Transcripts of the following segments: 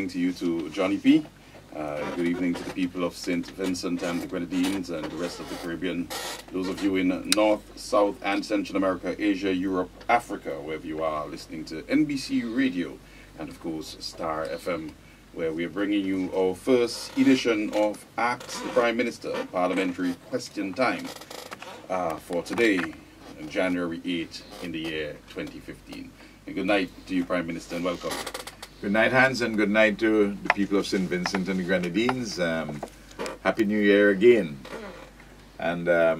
evening to you, to Johnny P. Good evening to the people of St. Vincent and the Grenadines and the rest of the Caribbean. Those of you in North, South, and Central America, Asia, Europe, Africa, wherever you are, listening to NBC Radio and, of course, Star FM, where we are bringing you our first edition of Ask the Prime Minister Parliamentary Question Time for today, January 8 in the year 2015. And good night to you, Prime Minister, and welcome. Good night, Hans, and good night to the people of St. Vincent and the Grenadines. Happy New Year again. And I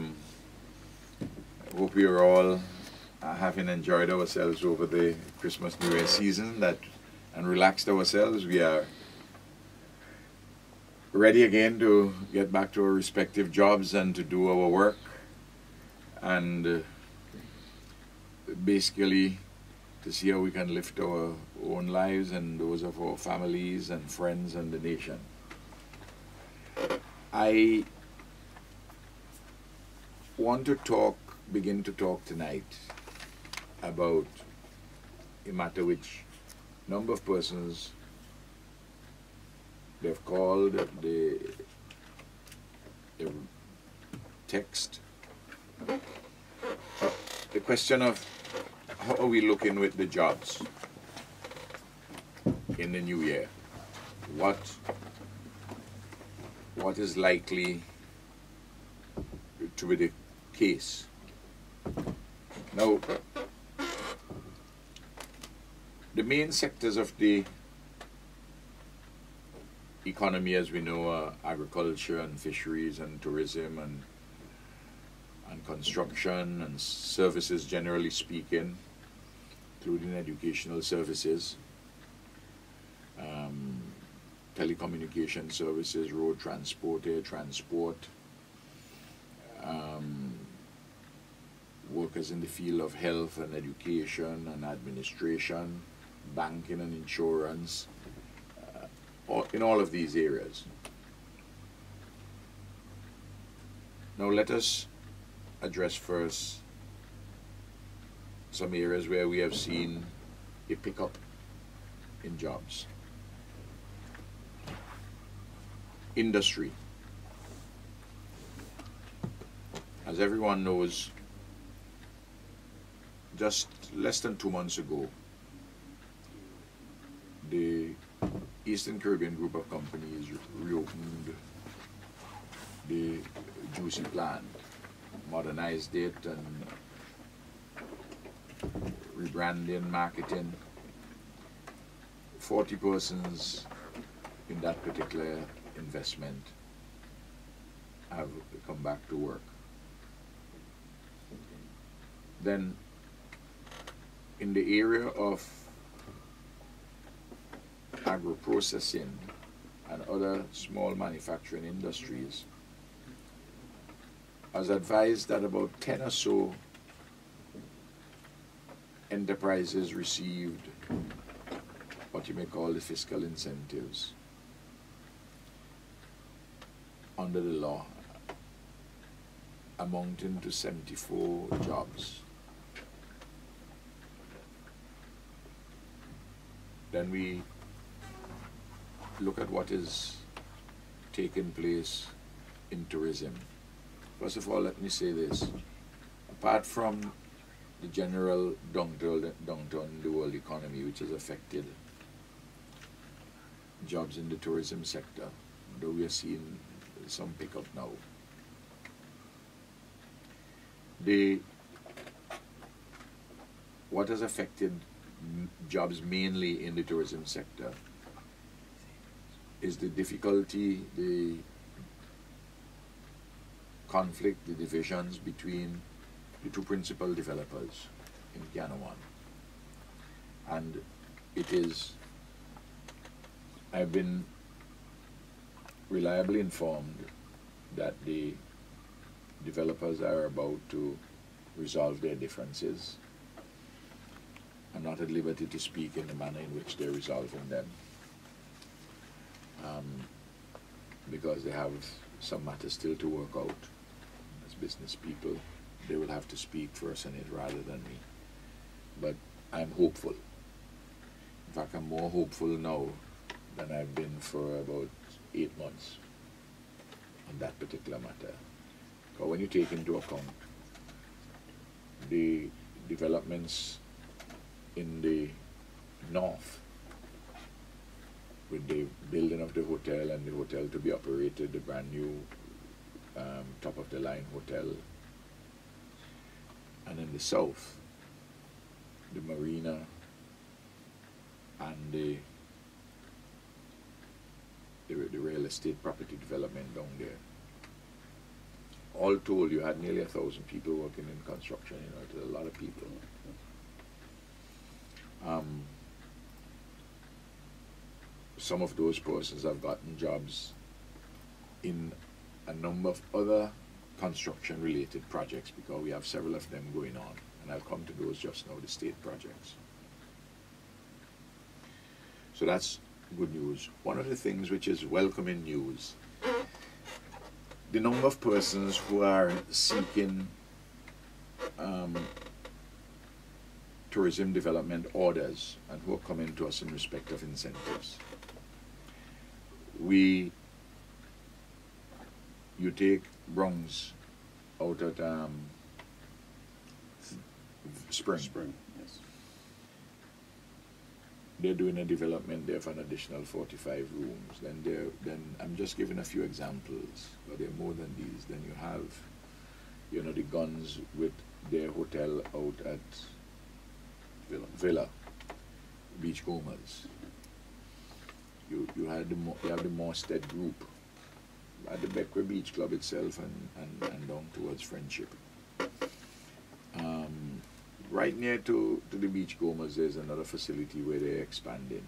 hope we are all having enjoyed ourselves over the Christmas New Year season and relaxed ourselves. We are ready again to get back to our respective jobs and to do our work. And basically to see how we can lift our own lives and those of our families and friends and the nation. I want to begin to talk tonight about a matter which a number of persons they've called the text. The question of how are we looking with the jobs in the new year? What is likely to be the case? Now, the main sectors of the economy, as we know, are agriculture and fisheries and tourism and construction and services, generally speaking, including educational services, telecommunication services, road transport, air transport, workers in the field of health and education and administration, banking and insurance, in all of these areas. Now let us address first some areas where we have seen a pickup in jobs. Industry. As everyone knows, just less than 2 months ago, the Eastern Caribbean group of companies reopened the Juicy plant, modernized it and rebranding, marketing. 40 persons in that particular investment have come back to work. Then in the area of agro-processing and other small manufacturing industries, I was advised that about 10 or so enterprises received what you may call the fiscal incentives under the law, amounting to 74 jobs. Then we look at what is taking place in tourism. First of all, let me say this. Apart from the general downturn in the world economy, which has affected jobs in the tourism sector, though we are seeing some pickup now, what has affected jobs mainly in the tourism sector is the difficulty, the conflict, the divisions between the two principal developers in Kianawan. And I've been reliably informed that the developers are about to resolve their differences. I'm not at liberty to speak in the manner in which they're resolving them, because they have some matters still to work out. As business people, they will have to speak first on it rather than me. But I'm hopeful. In fact, I'm more hopeful now than I've been for about 8 months on that particular matter. But when you take into account the developments in the north, with the building of the hotel and the hotel to be operated, the brand new top of the line hotel, and in the south, the marina and the real estate property development down there. All told, you had nearly 1,000 people working in construction. You know, it was a lot of people. Some of those persons have gotten jobs in a number of other construction-related projects, because we have several of them going on, and I'll come to those just now, the state projects. So that's good news. One of the things which is welcoming news, the number of persons who are seeking tourism development orders and who are coming to us in respect of incentives. You take Bronx out at Spring. Yes. They're doing a development there for an additional 45 rooms. Then I'm just giving a few examples, but there are more than these. Then you have, you know, the Guns with their hotel out at Villa, Beachcombers. You have the Morstead Group at the Beckway Beach Club itself and down towards Friendship. Right near to the Beachcombers, there's another facility where they're expanding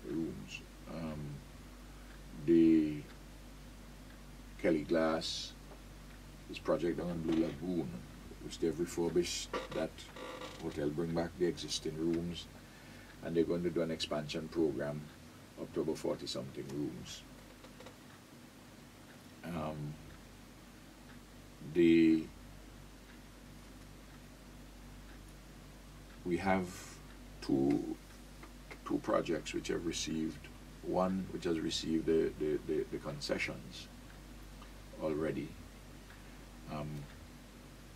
rooms. The Kelly Glass, this project on Blue Lagoon, which they've refurbished that hotel, bring back the existing rooms, and they're going to do an expansion program up to about 40-something rooms. We have two projects which have received, one which has received the concessions already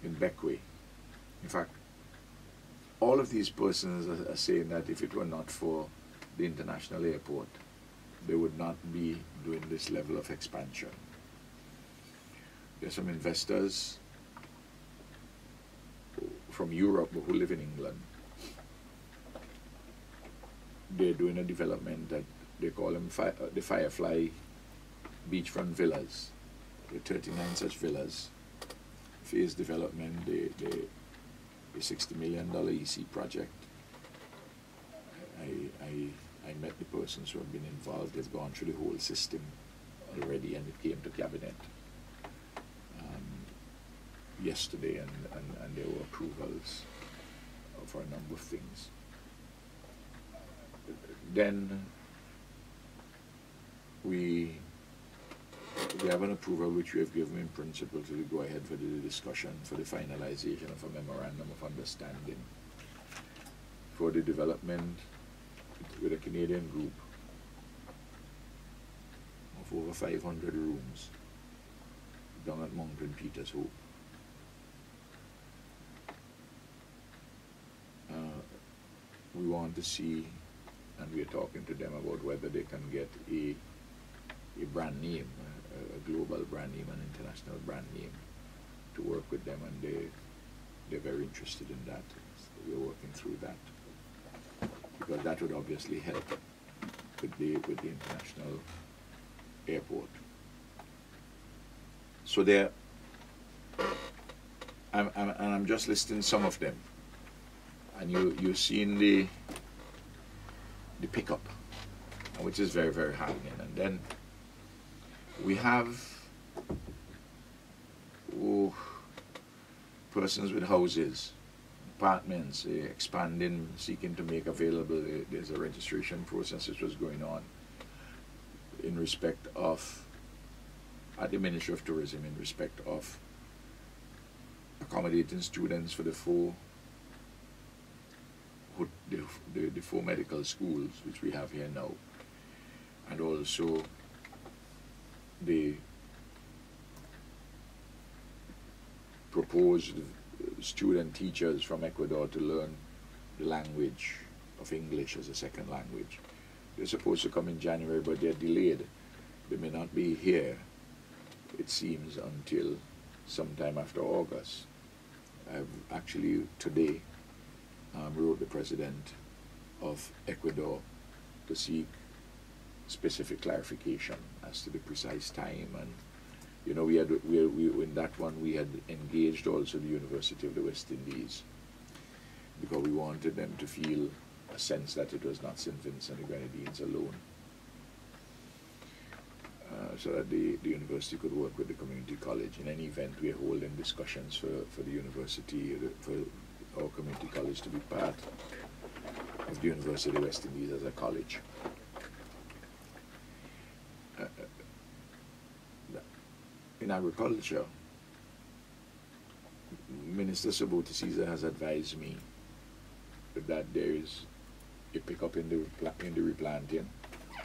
in Beckway. In fact, all of these persons are saying that if it were not for the international airport, they would not be doing this level of expansion. There's some investors from Europe who live in England. They're doing a development that they call them the Firefly Beachfront Villas. There are 39 such villas. Phase development, the $60 million EC project. I met the persons who have been involved. They've gone through the whole system already, and it came to cabinet yesterday, and there were approvals for a number of things. Then we have an approval which we have given in principle to go ahead for the discussion for the finalization of a memorandum of understanding for the development with a Canadian group of over 500 rooms down at Mountain Peters Hope. We want to see, and we are talking to them about whether they can get a brand name, a global brand name, an international brand name, to work with them, and they're very interested in that. So we're working through that, because that would obviously help with the international airport. So there, I'm just listing some of them, and you're seeing the pickup, which is very, very heartening. And then we have persons with houses, apartments, expanding, seeking to make available. There's a registration process which was going on in respect of, at the Ministry of Tourism, in respect of accommodating students for the four medical schools which we have here now. and also the proposed student teachers from Ecuador to learn the language of English as a second language. They're supposed to come in January, but they're delayed. They may not be here, it seems, until sometime after August. I've actually today wrote the president of Ecuador to seek specific clarification as to the precise time. And you know, we in that one we had engaged also the University of the West Indies, because we wanted them to feel a sense that it was not St. Vincent and the Grenadines alone, so that the university could work with the community college. In any event, we are holding discussions for the university, for our community college to be part of the University of the West Indies as a college. In agriculture, Minister Subota Caesar has advised me that there is a pickup in the replanting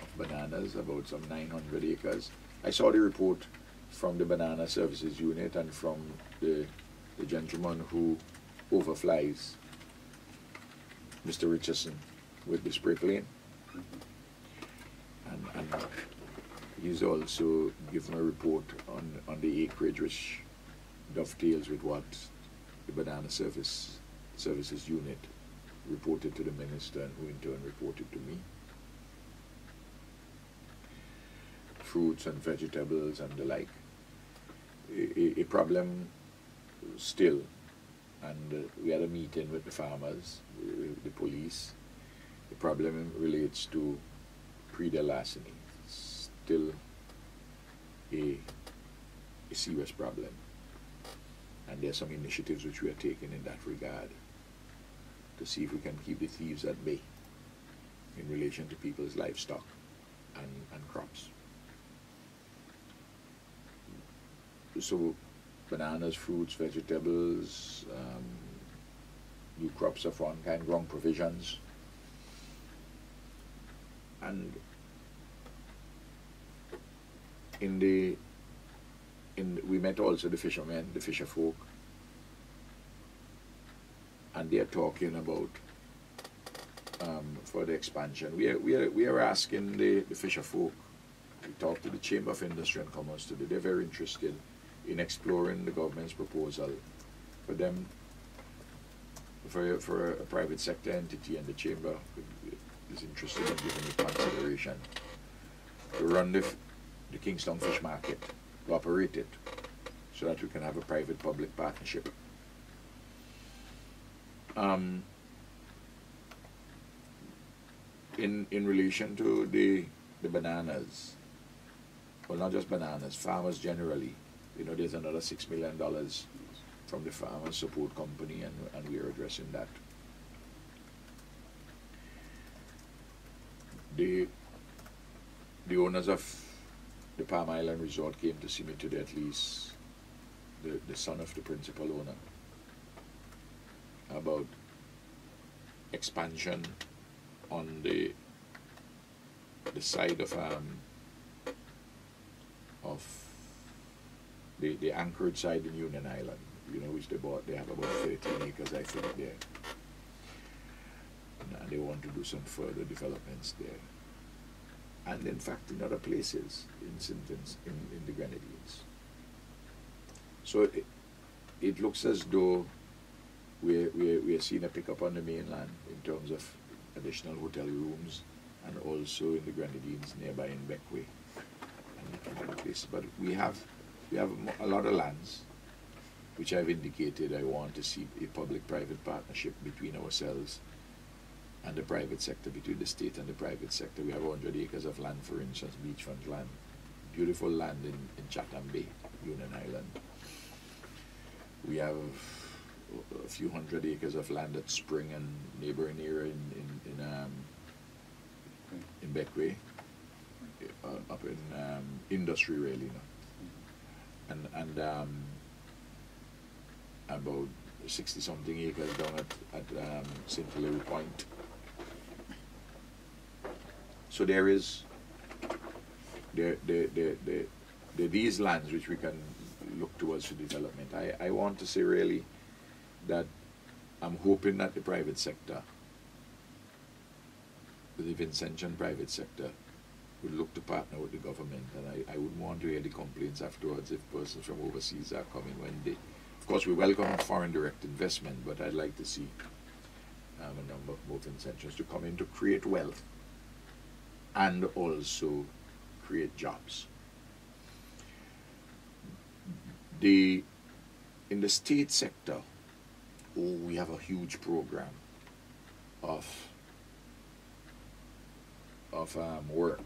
of bananas, about some 900 acres. I saw the report from the Banana Services Unit and from the gentleman who overflies Mr. Richardson with the spray plane. And he's also given a report on the acreage, which dovetails with what the Banana Services Unit reported to the minister, and who in turn reported to me. Fruits and vegetables and the like. A problem still, and we had a meeting with the farmers, the police. The problem relates to Prix larceny. Still a serious problem, and there are some initiatives which we are taking in that regard to see if we can keep the thieves at bay in relation to people's livestock and crops. So bananas, fruits, vegetables, new crops of one kind, ground provisions, and we met also the fishermen, the fisher folk, and they are talking about for the expansion. We are asking the fisher folk. We talked to the Chamber of Industry and Commerce today. They're very interested in exploring the government's proposal for them, for a private sector entity, and the Chamber is interested in giving it consideration to run the Kingstown Fish Market, to operate it, so that we can have a private-public partnership. In relation to the bananas, well, not just bananas, farmers generally, you know, there's another $6 million from the Farmers Support Company, and we are addressing that. The owners of the Palm Island Resort came to see me today, at least the son of the principal owner, about expansion on the side of the Anchorage side in Union Island, you know, which they bought. They have about 13 acres, I think, there, and they want to do some further developments there, and in fact in other places in St. Vincent, in the Grenadines. So it looks as though we are seeing a pickup on the mainland in terms of additional hotel rooms, and also in the Grenadines nearby in Beckway and other places. But we have a lot of lands which I've indicated I want to see a public-private partnership between ourselves and the private sector, between the state and the private sector. We have 100 acres of land, for instance, beachfront land, beautiful land in Chatham Bay, Union Island. We have a few hundred acres of land at Spring and neighboring area in Beckway, up in Industry Rail, you know, and about 60-something acres down at St. Hilary Point. So there is they're these lands which we can look towards for development. I want to say really that I'm hoping that the private sector, the Vincentian private sector, would look to partner with the government, and I wouldn't want to hear the complaints afterwards if persons from overseas are coming when they. Of course, we welcome foreign direct investment, but I'd like to see a number of both Vincentians to come in to create wealth and also create jobs. In the state sector, we have a huge program of work,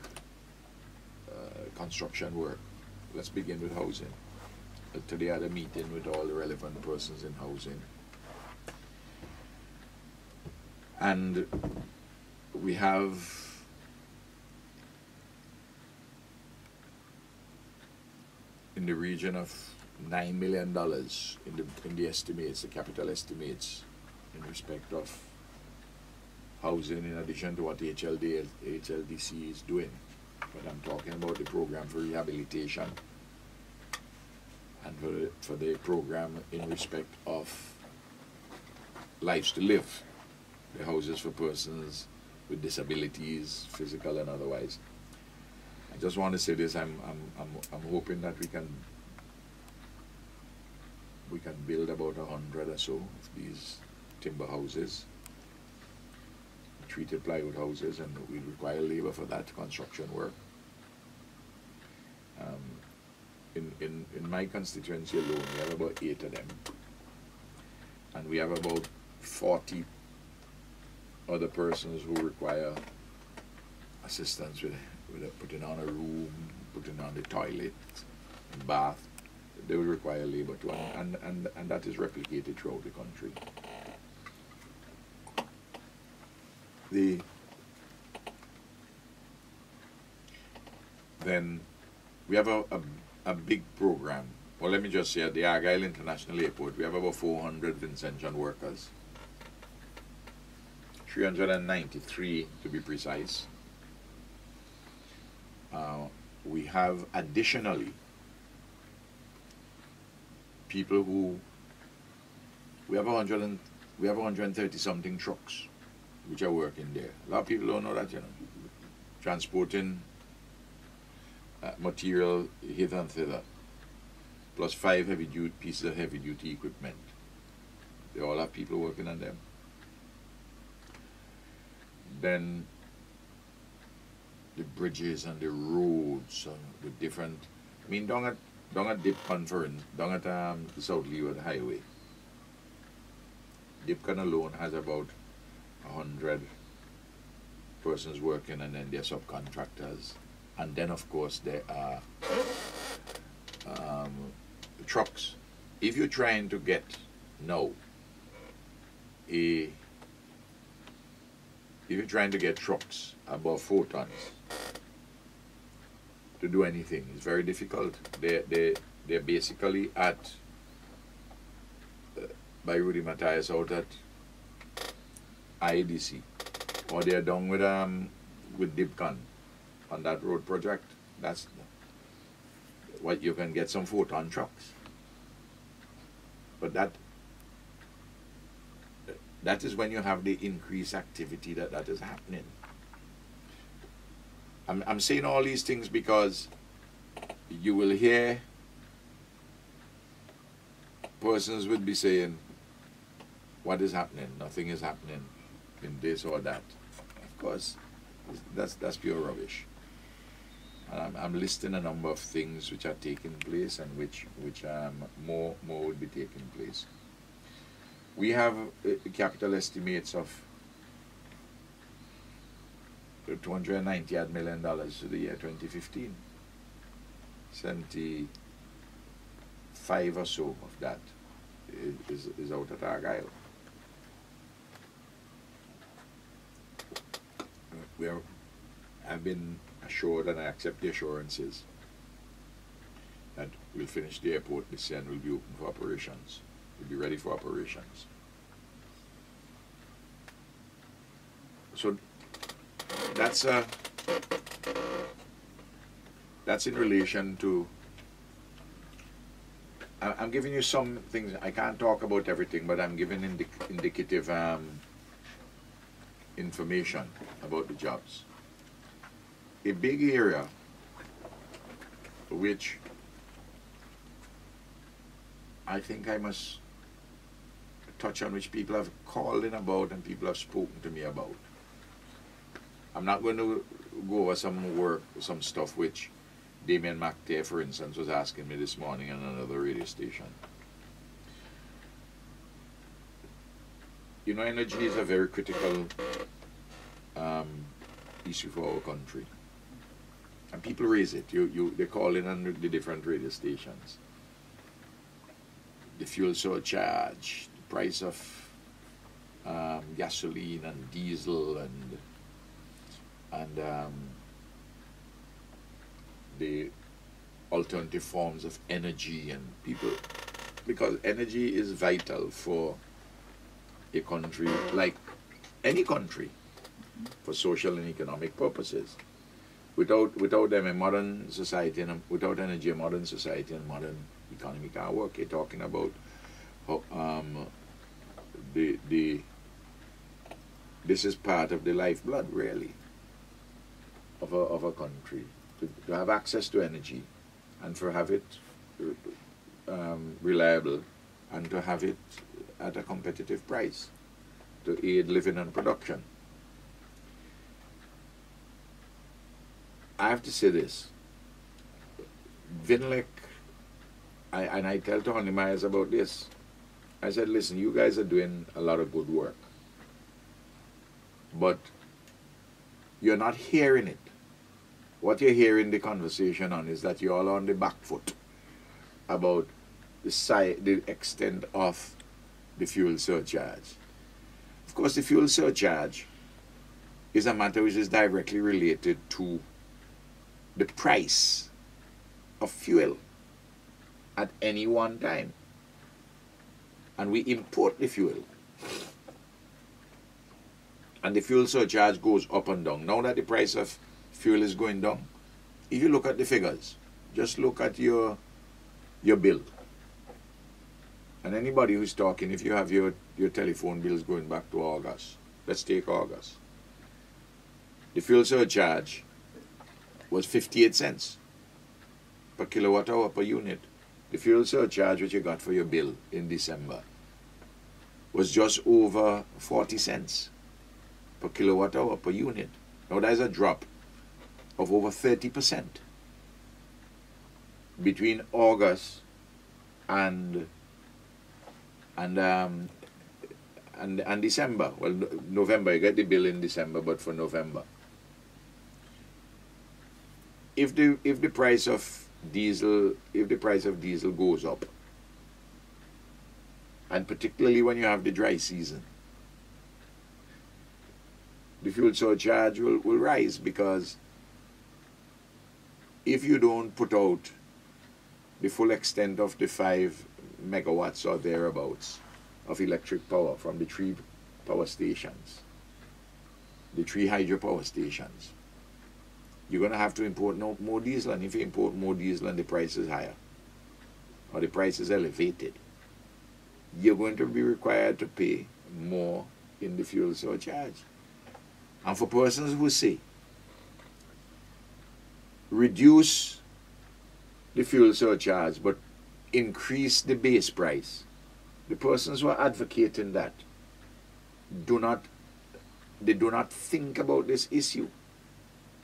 construction work. Let's begin with housing. Today I had a meeting with all the relevant persons in housing, and we have in the region of $9 million in the estimates, the capital estimates, in respect of housing, in addition to what HLDC is doing. But I'm talking about the program for rehabilitation and for the program in respect of lives to live, the houses for persons with disabilities, physical and otherwise. I just want to say this: I'm hoping that we can build about 100 or so of these timber houses, treated plywood houses, and we require labor for that construction work. In my constituency alone, we have about 8 of them, and we have about 40 other persons who require assistance with putting on a room, putting on the toilet, and bath. They will require labor too, and that is replicated throughout the country. Then we have a big program. Well, let me just say, at the Argyle International Airport, we have about 400 Vincentian workers, 393 to be precise. We have additionally people who we have 130 something trucks which are working there. A lot of people don't know that, transporting material hither and thither, plus 5 heavy-duty pieces of heavy-duty equipment. They all have people working on them. Then the bridges and the roads with different. I mean, down at Dip Conference, down at the South Leeward Highway, Dipcon alone has about 100 persons working, and then their subcontractors, and then of course there are trucks. If you're trying to get if you're trying to get trucks above 4 tons to do anything, it's very difficult. They're basically at by Rudy Matthias out at IADC, or they're down with Dipcon on that road project. That's what you can get, some 4-ton trucks. But that is when you have the increased activity that is happening. I'm saying all these things because you will hear persons would be saying, what is happening? Nothing is happening in this or that. Of course, that's pure rubbish. And I'm listing a number of things which are taking place and which more would be taking place. We have capital estimates of $290 million to the year 2015. 75 or so of that is out at Argyle. I've been assured, and I accept the assurances, that we'll finish the airport this year and we'll be open for operations. We'll be ready for operations. So that's that's in relation to, I'm giving you some things. I can't talk about everything, but I'm giving indicative information about the jobs. A big area which I think I must touch on, which people have called in about and people have spoken to me about. I'm not going to go over some stuff which Damien McTeer, for instance, was asking me this morning on another radio station. You know, energy is a very critical issue for our country. And people raise it. They call in on the different radio stations. The fuel surcharge, the price of gasoline and diesel and the alternative forms of energy, and people, because energy is vital for a country like any country for social and economic purposes. Without them, a modern society, and without energy, a modern society and modern economy can't work. You're talking about how, this is part of the lifeblood, really, of a country, to have access to energy, and for have it reliable, and to have it at a competitive price, to aid living and production. I have to say this. Vinlek, I tell Tony Myers about this. I said, listen, you guys are doing a lot of good work, but you're not hearing it. What you're hearing the conversation on is that you're all on the back foot about the extent of the fuel surcharge. Of course, the fuel surcharge is a matter which is directly related to the price of fuel at any one time. And we import the fuel. And the fuel surcharge goes up and down. Now that the price of fuel is going down, if you look at the figures, just look at your bill. And anybody who's talking, if you have your telephone bills going back to August, let's take August. The fuel surcharge was 58 cents per kilowatt hour per unit. The fuel surcharge which you got for your bill in December was just over 40 cents per kilowatt hour per unit. Now that is a drop of over 30% between August and December. Well, November, you get the bill in December, but for November. If the price of diesel goes up, and particularly when you have the dry season, the fuel surcharge will rise, because if you don't put out the full extent of the 5 megawatts or thereabouts of electric power from the 3 power stations, the 3 hydropower stations, you're going to have to import more diesel. And if you import more diesel and the price is higher, or the price is elevated, you're going to be required to pay more in the fuel surcharge. And for persons who say, reduce the fuel surcharge but increase the base price, the persons who are advocating that do not think about this issue.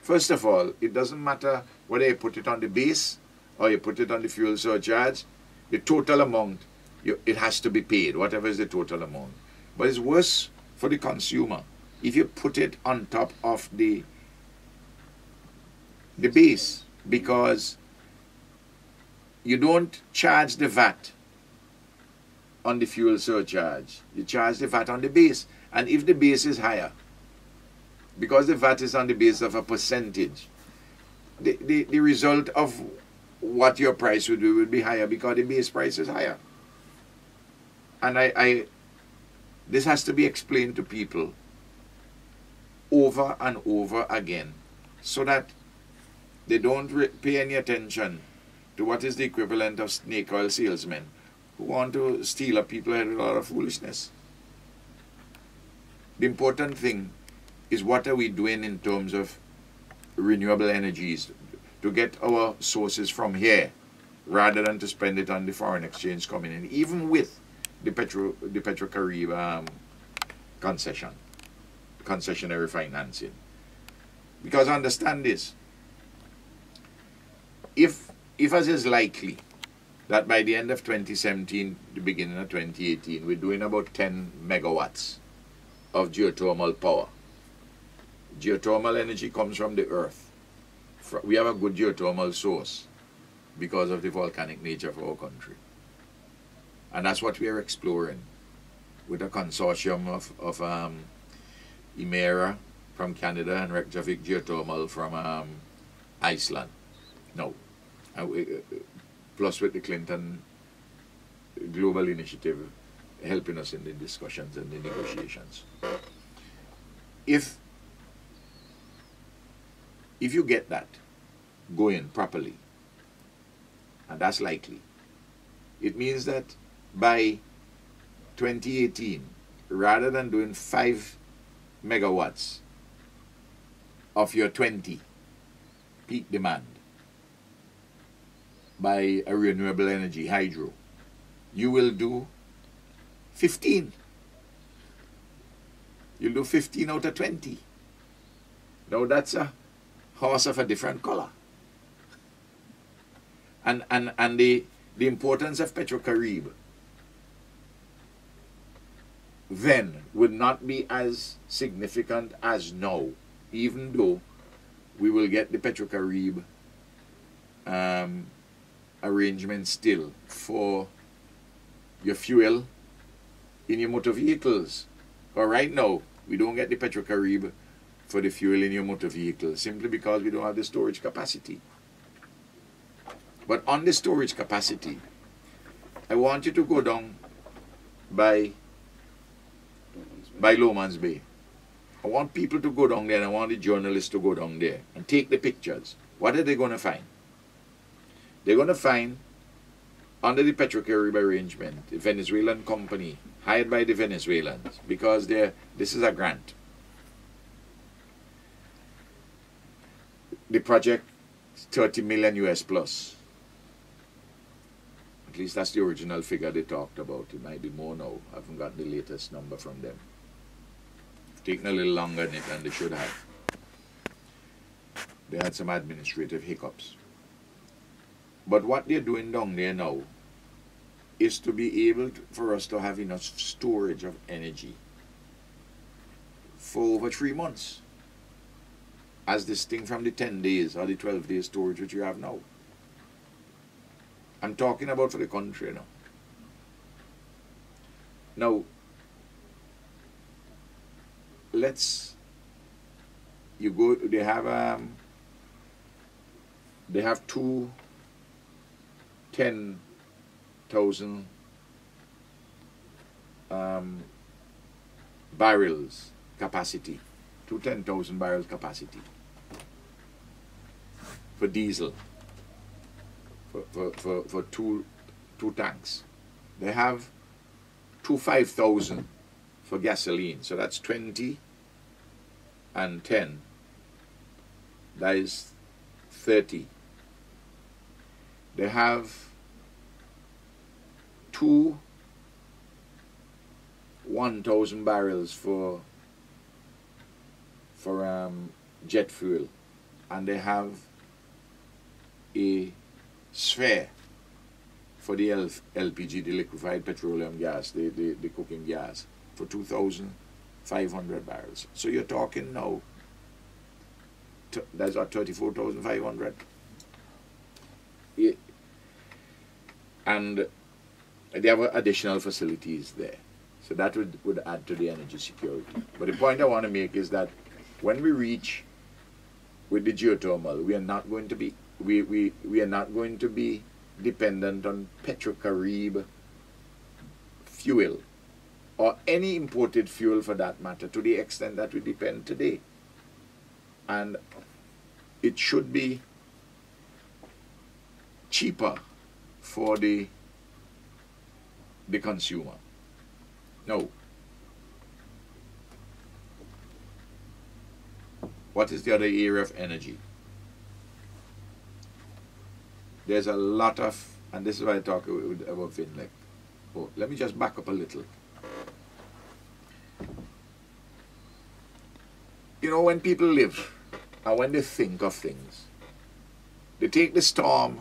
First of all, it doesn't matter whether you put it on the base or you put it on the fuel surcharge. The total amount, it has to be paid, whatever is the total amount. But it's worse for the consumer if you put it on top of the base, because you don't charge the VAT on the fuel surcharge. You charge the VAT on the base. And if the base is higher, because the VAT is on the basis of a percentage, the result of what your price would be will be higher, because the base price is higher. And this has to be explained to people over and over again, so that They don't pay any attention to what is the equivalent of snake oil salesmen who want to steal up people and a lot of foolishness. The important thing is, what are we doing in terms of renewable energies to get our sources from here, rather than to spend it on the foreign exchange coming in, even with the Petrocaribe concessionary financing. Because understand this, if as is likely that by the end of 2017, the beginning of 2018, we're doing about 10 megawatts of geothermal power. Geothermal energy comes from the earth. We have a good geothermal source because of the volcanic nature of our country. And that's what we are exploring with a consortium of Emera from Canada and Reykjavik Geothermal from Iceland. No. Plus with the Clinton Global Initiative helping us in the discussions and the negotiations. If you get that going properly, and that's likely, it means that by 2018, rather than doing 5 megawatts of your 20 peak demand by a renewable energy, hydro, you will do 15. You'll do 15 out of 20. Now that's a horse of a different color. And the importance of Petrocaribe then would not be as significant as now, even though we will get the Petrocaribe arrangement still for your fuel in your motor vehicles. But right now, we don't get the Petrocaribe for the fuel in your motor vehicle simply because we don't have the storage capacity. But on the storage capacity, I want you to go down by Lowman's Bay. I want people to go down there, and I want the journalists to go down there and take the pictures. What are they going to find? They're going to find, under the Petrocaribe arrangement, the Venezuelan company hired by the Venezuelans, because this is a grant. The project is 30 million US plus. At least that's the original figure they talked about. It might be more now. I haven't got the latest number from them. It's taken a little longer than they should have. They had some administrative hiccups. But what they're doing down there now is to be able for us to have enough storage of energy for over 3 months, as distinct from the 10 days or the 12 days storage which you have now. I'm talking about for the country now. Now, they have two 10,000 barrels capacity, 10,000 barrels capacity for diesel, for two tanks. They have 5,000 for gasoline, so that's 20 and 10, that is 30. They have 1,000 barrels for jet fuel, and they have a sphere for the LPG, the liquefied petroleum gas, the cooking gas, for 2,500 barrels. So you're talking now, that's what, 34,500. And they have additional facilities there. So that would add to the energy security. But the point I want to make is that when we reach with the geothermal, we are not going to be we are not going to be dependent on Petrocaribe fuel or any imported fuel for that matter, to the extent that we depend today. And it should be cheaper for the consumer. No. What is the other area of energy? There's a lot of, and this is why I talk about Vinlec. Oh, let me just back up a little. You know, when people live and when they think of things, they take the storm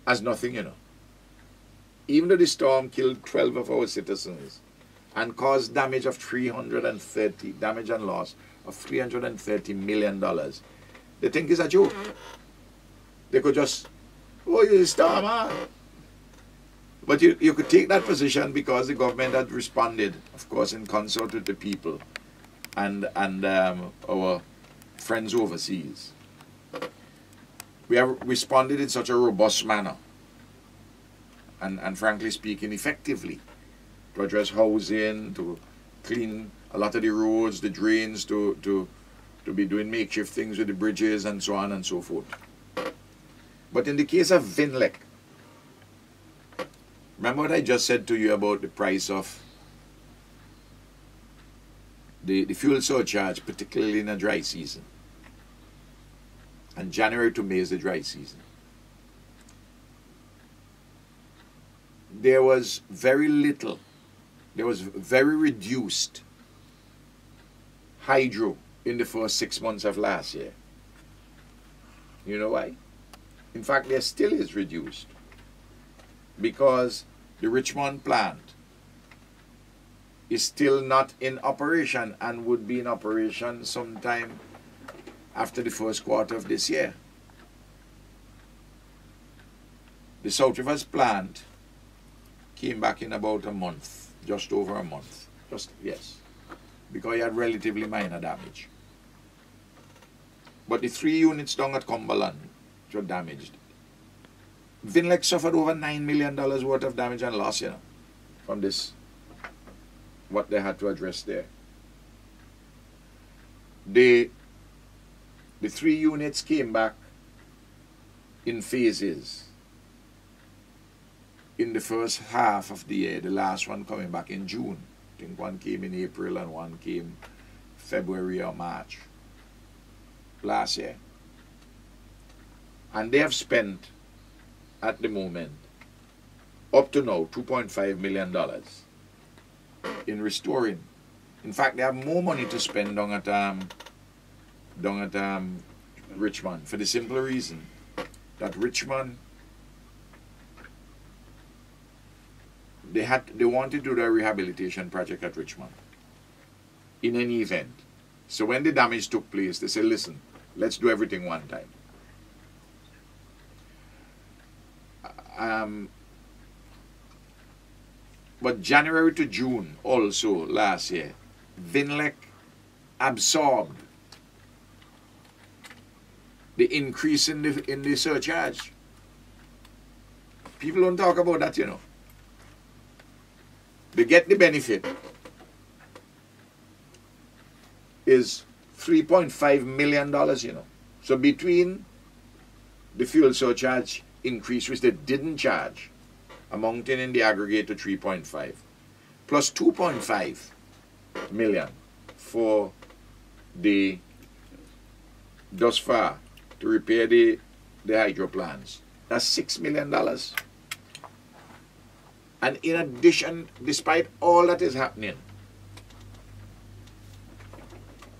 as nothing, you know. Even though the storm killed 12 of our citizens and caused damage and loss of $330 million, they think it's a joke. They could just, oh, it's a storm, huh? But you could take that position because the government had responded, of course, in consort with the people and our friends overseas. We have responded in such a robust manner and frankly speaking, effectively, to address housing, to clean a lot of the roads, the drains, to be doing makeshift things with the bridges and so on and so forth. But in the case of Vinlec, remember what I just said to you about the price of the fuel surcharge, particularly in a dry season. And January to May is the dry season. There was very little, there was very reduced hydro in the first 6 months of last year. You know why? In fact, there still is reduced because the Richmond plant is still not in operation and would be in operation sometime after the first quarter of this year. The South Rivers plant came back in about a month, just over a month. Yes, because it had relatively minor damage. But the 3 units down at Cumberland were damaged. Vinlec suffered over $9 million worth of damage and loss, you know, from this, what they had to address there. The 3 units came back in phases. In the first half of the year, the last one coming back in June. I think one came in April and one came February or March last year. And they have spent, at the moment, up to now, $2.5 million in restoring. In fact, they have more money to spend down at Richmond, for the simple reason that Richmond, they wanted to do a rehabilitation project at Richmond in any event. So when the damage took place, they said, listen, let's do everything one time. But January to June also last year, Vinlec absorbed the increase in the surcharge. People don't talk about that, you know. They get the benefit is $3.5 million, you know. So between the fuel surcharge increase, which they didn't charge, amounting in the aggregate to 3.5, plus 2.5 million for the, thus far, to repair the hydro plants. That's $6 million. And in addition, despite all that is happening,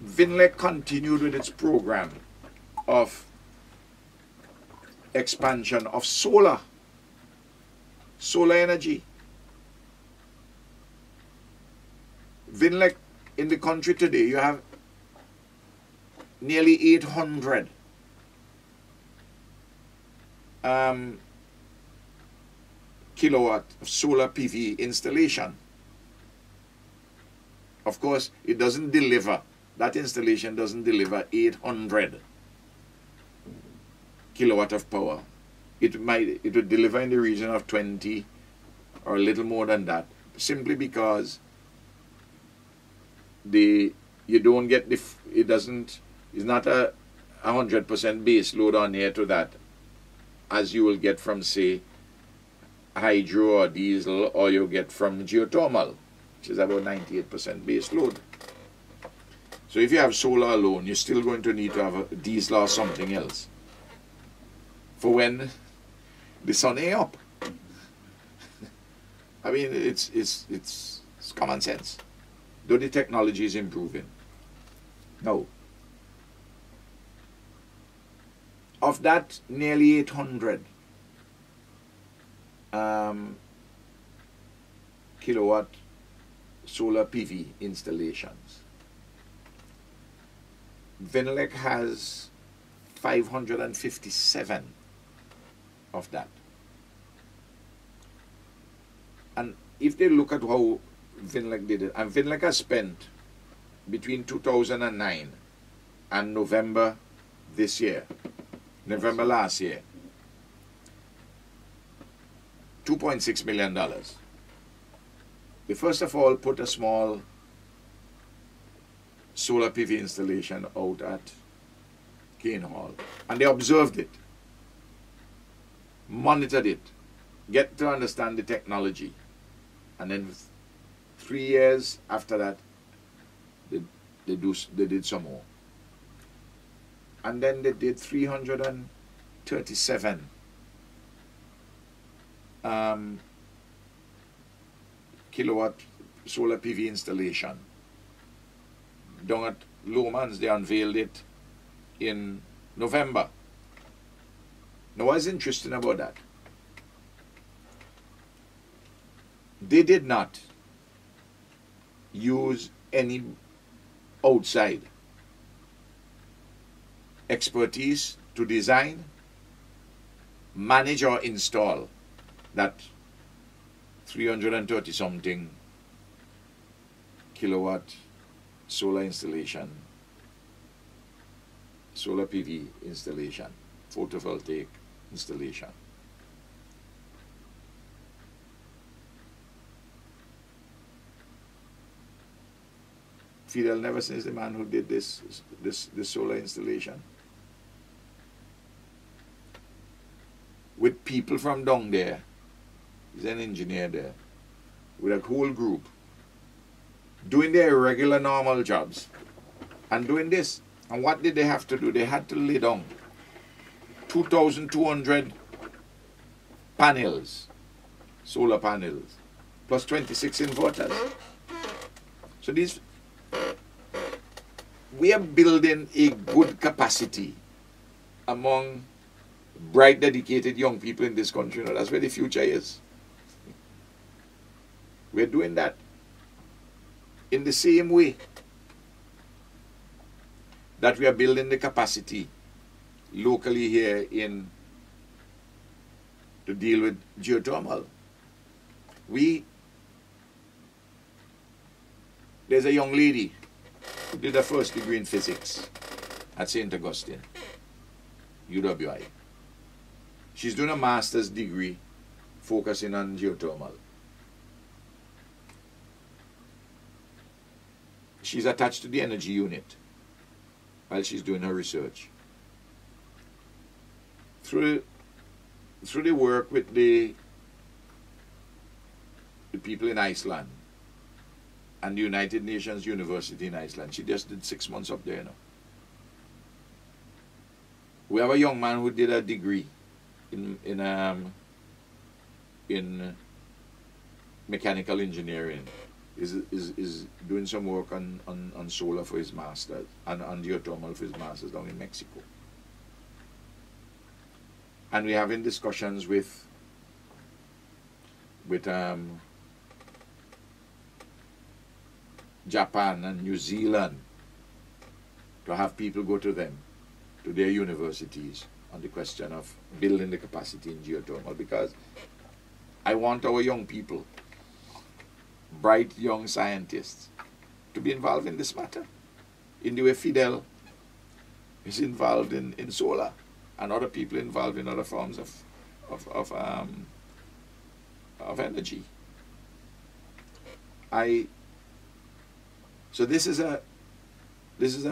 Vinlec continued with its program of expansion of solar energy. Vinlec, in the country today, you have nearly 800 kilowatt of solar PV installation. Of course, it doesn't deliver, that installation doesn't deliver 800 kilowatt of power. It would deliver in the region of 20 or a little more than that, simply because you don't get it's not a 100% base load on here to that. as you will get from, say, hydro or diesel, or you get from geothermal, which is about 98% base load. So if you have solar alone, you're still going to need to have a diesel or something else for when the sun ain't up. I mean, it's common sense, though the technology is improving. Now, of that nearly 800 kilowatt solar PV installations, Vinelec has 557 of that. And if they look at how Vinelec did it, and Vinelec has spent between 2009 and November this year, November last year, $2.6 million. They first of all put a small solar PV installation out at Kane Hall, and they observed it, monitored it, get to understand the technology, and then 3 years after that, they did some more, and then they did 337 kilowatt solar PV installation. Down at Lomans, they unveiled it in November. Now, what's interesting about that? They did not use any outside expertise to design, manage, or install that 330 something kilowatt solar installation, solar PV installation, photovoltaic installation. Fidel Neverson is the man who did this solar installation, with people from down there. He's an engineer there, with a whole group, doing their regular normal jobs and doing this. And what did they have to do? They had to lay down 2,200 panels, solar panels, plus 26 inverters. So we are building a good capacity among bright, dedicated young people in this country. You know, that's where the future is. We're doing that in the same way that we are building the capacity locally here to deal with geothermal. There's a young lady who did her first degree in physics at St. Augustine, UWI. She's doing a master's degree focusing on geothermal. She's attached to the energy unit while she's doing her research. Through the work with the people in Iceland and the United Nations University in Iceland, she just did 6 months up there, you know. We have a young man who did a degree in mechanical engineering. Is doing some work on solar for his master's and on geothermal for his master's down in Mexico. And we're having discussions with Japan and New Zealand to have people go to them, to their universities, on the question of building the capacity in geothermal, because I want our young people, bright young scientists, to be involved in this matter in the way Fidel is involved in solar, and other people involved in other forms of energy. So this is a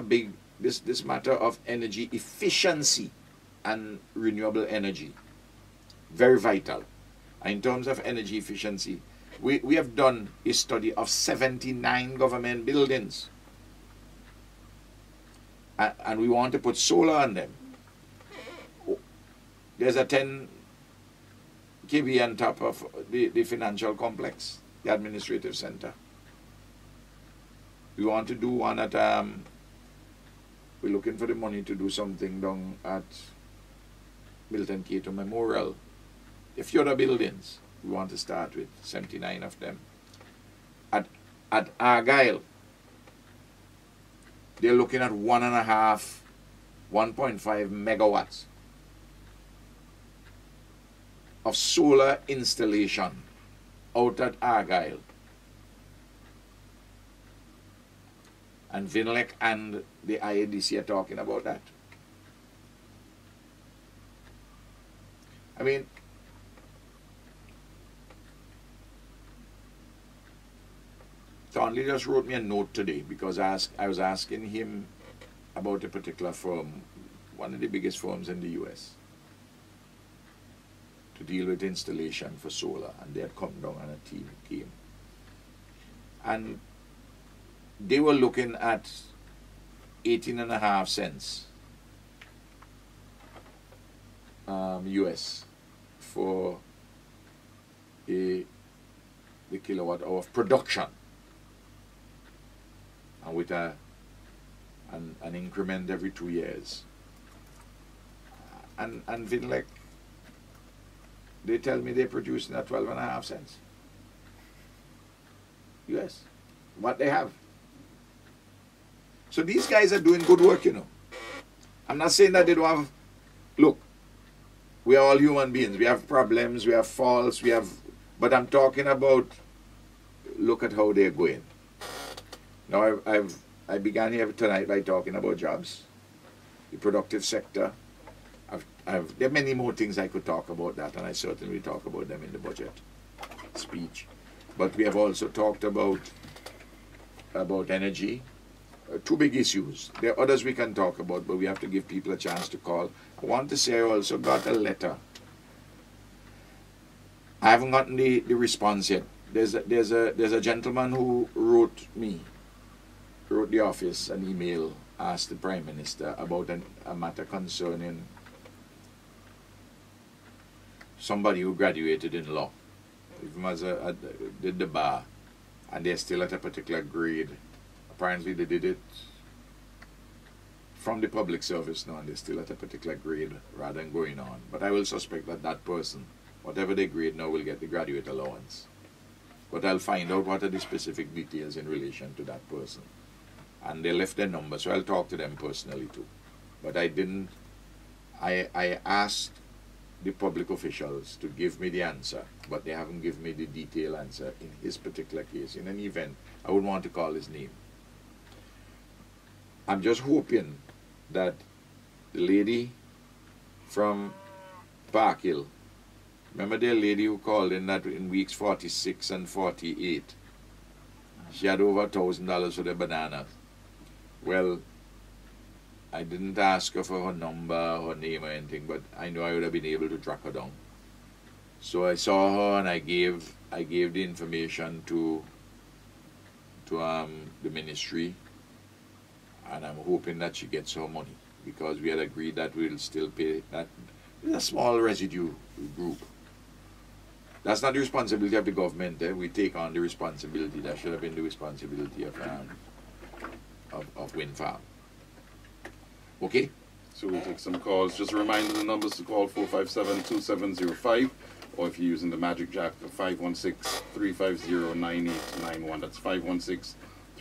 big this matter of energy efficiency and renewable energy very vital. And in terms of energy efficiency, we have done a study of 79 government buildings. And we want to put solar on them. There's a 10 kV on top of the financial complex, the administrative center. We want to do one at, we're looking for the money to do something down at Milton Cato Memorial. A few other buildings we want to start with, 79 of them. At Argyle, they're looking at 1.5 megawatts of solar installation out at Argyle. And Vinlec and the IADC are talking about that. I mean, Thornley just wrote me a note today because I was asking him about a particular firm, one of the biggest firms in the US, to deal with installation for solar, and they had come down and a team came. And they were looking at 18.5 cents US for the kilowatt hour of production, and with an increment every 2 years. And Vinlec, they tell me they're producing at 12.5 cents US, what they have. So these guys are doing good work, you know. I'm not saying that they don't have, look, we are all human beings. We have problems, we have faults, but I'm talking about, look at how they're going. Now I began here tonight by talking about jobs, the productive sector. There are many more things I could talk about that, and I certainly will talk about them in the budget speech. But we have also talked about energy. Two big issues. There are others we can talk about, but we have to give people a chance to call. I want to say I also got a letter. I haven't gotten the response yet. There's a gentleman who wrote the office an email, asked the Prime Minister about a matter concerning somebody who graduated in law, even did the bar, and they're still at a particular grade. Apparently they did it from the public service now, and they're still at a particular grade rather than going on. But I will suspect that that person, whatever they grade now, will get the graduate allowance. But I'll find out what are the specific details in relation to that person. And they left their number, so I'll talk to them personally too. But I asked the public officials to give me the answer, but they haven't given me the detailed answer in his particular case. In any event, I wouldn't want to call his name. I'm just hoping that the lady from Park Hill, remember the lady who called in that in weeks 46 and 48, she had over $1,000 for the bananas. Well, I didn't ask her for her number, her name or anything, but I know I would have been able to track her down. So I saw her and I gave the information to the ministry, and I'm hoping that she gets her money, because we had agreed that we'll still pay that. It's a small residue group. That's not the responsibility of the government. We take on the responsibility. That should have been the responsibility of Wind Farm. Okay? So we'll take some calls. Just a reminder, the numbers to call 457-2705, or if you're using the Magic Jack, 516-350-9891. That's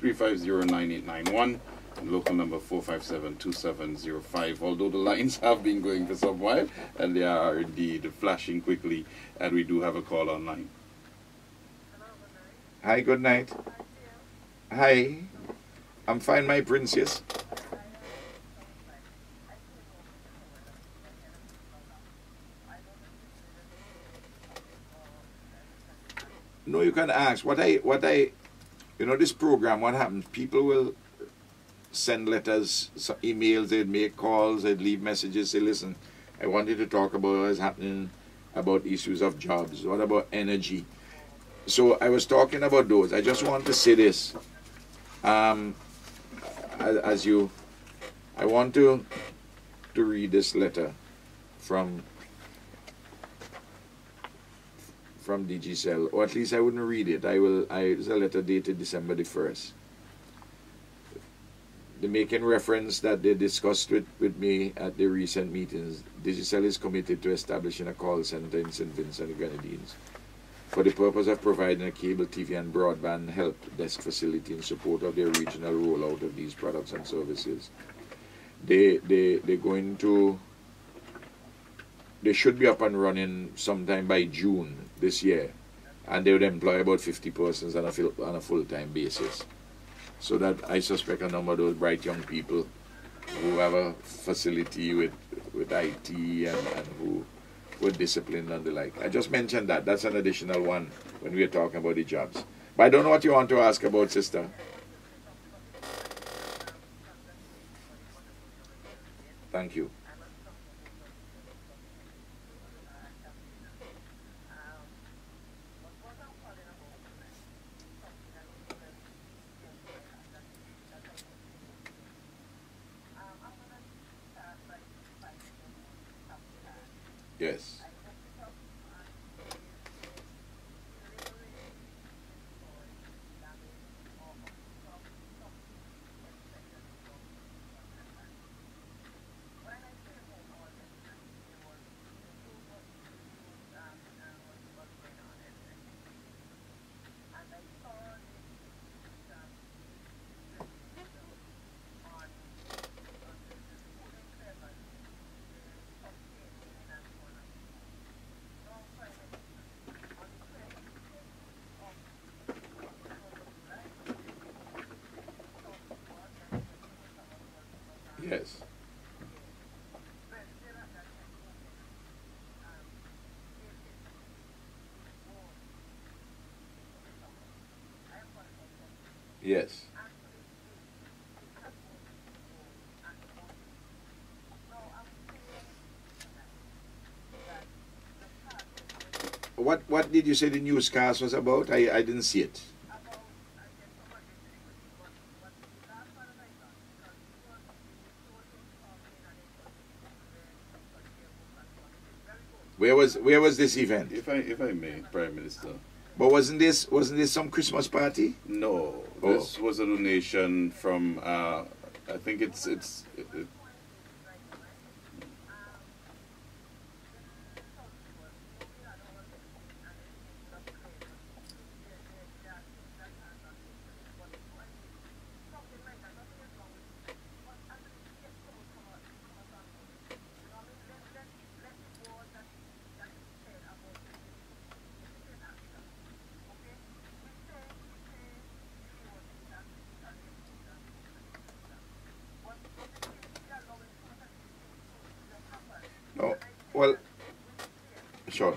516-350-9891. And local number 457-2705. Although the lines have been going for some while, and they are indeed flashing quickly, and we do have a call online. Hi, good night. Hi. I'm fine, my princess. No, you can ask. This program, what happens? People will send letters, emails, they'd make calls, they'd leave messages, say, listen, I wanted to talk about what's happening about issues of jobs? What about energy? So I was talking about those. I just want to say this. I want to read this letter from DG Cell, or at least I wouldn't read it. It's a letter dated December the 1st. They're making reference that they discussed with me at the recent meetings. Digicel is committed to establishing a call center in St. Vincent and Grenadines for the purpose of providing a cable TV and broadband help desk facility in support of their regional rollout of these products and services. They're going to, they should be up and running sometime by June this year, and they would employ about 50 persons on a full-time basis. So that I suspect a number of those bright young people who have a facility with IT and who were disciplined and the like. I just mentioned that. That's an additional one when we are talking about the jobs. But I don't know what you want to ask about, sister. Thank you. Yes. Yes. Yes. What did you say the newscast was about? I didn't see it. Where was this event? If I may, Prime Minister. But wasn't this some Christmas party? No, Oh. this was a donation from I think it, No. Well, sure.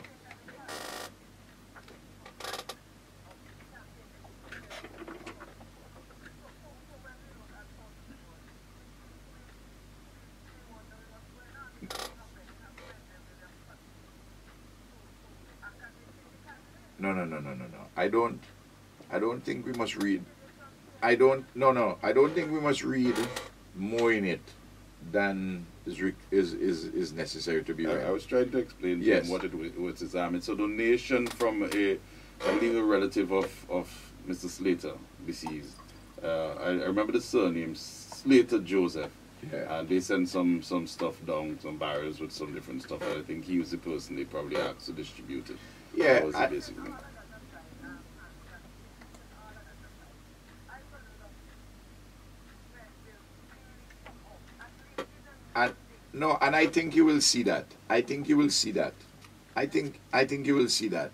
No. I don't think we must read. I don't think we must read more in it than is necessary to be read. I was trying to explain to Yes. him what it was. It's a donation from I believe a relative of Mr. Slater, deceased. I remember the surname, Slater Joseph. Yeah. And they sent some stuff down, some barrels with some different stuff. And I think he was the person they probably asked to distribute it. Yeah, That was it basically. And no, and I think you will see that. I think you will see that. I think you will see that.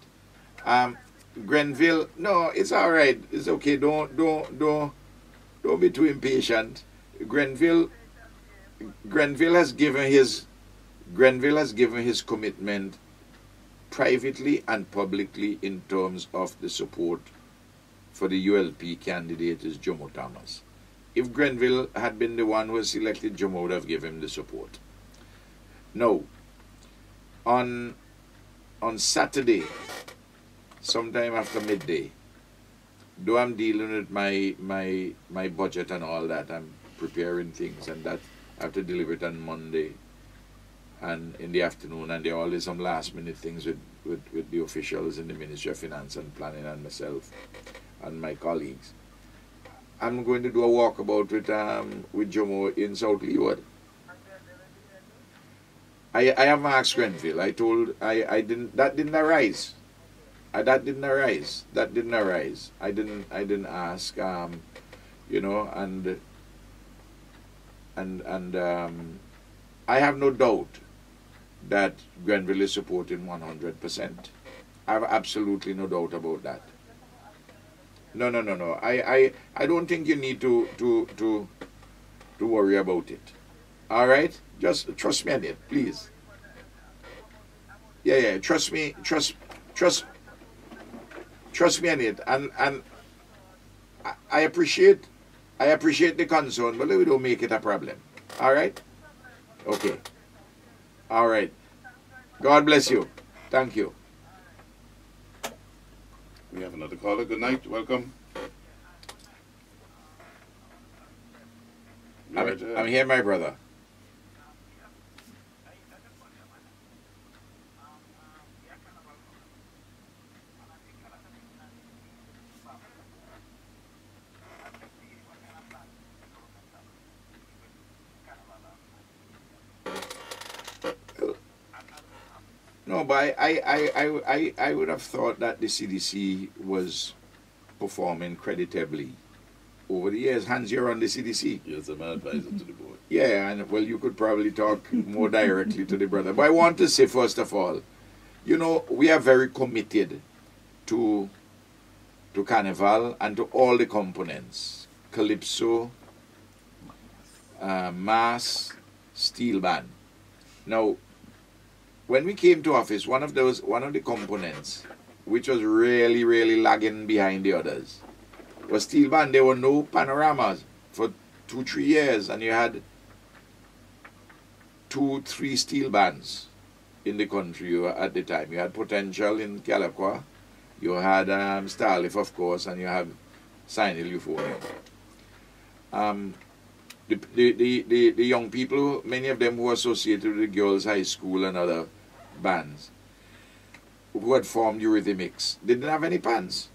Grenville, no, it's all right. It's okay. Don't be too impatient. Grenville has given his commitment privately and publicly in terms of the support for the ULP candidate is Jomo Thomas. If Grenville had been the one who was selected, Jomo would have given him the support. No. On on Saturday, sometime after midday, though I'm dealing with my budget and all that, I'm preparing things, and that I have to deliver it on Monday and in the afternoon, and there are always some last minute things with the officials in the Ministry of Finance and Planning and myself and my colleagues. I'm going to do a walkabout with Jomo in South Leeward. I haven't asked Grenville. I didn't, that didn't arise. That didn't arise. I didn't ask, you know, and I have no doubt that Grenville is supporting 100%. I have absolutely no doubt about that. No. I don't think you need to worry about it. All right? Just trust me on it, please. Yeah. Trust me on it. And I appreciate the concern, but we don't make it a problem. All right? Okay. All right. God bless you. Thank you. We have another caller. Good night. Welcome. I'm here, my brother. No, but I would have thought that the CDC was performing creditably over the years. Hans, you're on the CDC. Yes, I'm an advisor to the board. Yeah, and well, you could probably talk more directly to the brother. But I want to say, first of all, you know, we are very committed to Carnival and to all the components. Calypso, Mass, Steel Band. Now, when we came to office, one of the components which was really lagging behind the others was Steel Band. There were no panoramas for 2-3 years, and you had 2-3 steel bands in the country at the time. You had Potential in Calaqua, you had Starleaf, of course, and you had Sign Hill Euphonium. The young people, many of them who were associated with the Girls' High School and other bands, who had formed Eurythmics, didn't have any pants.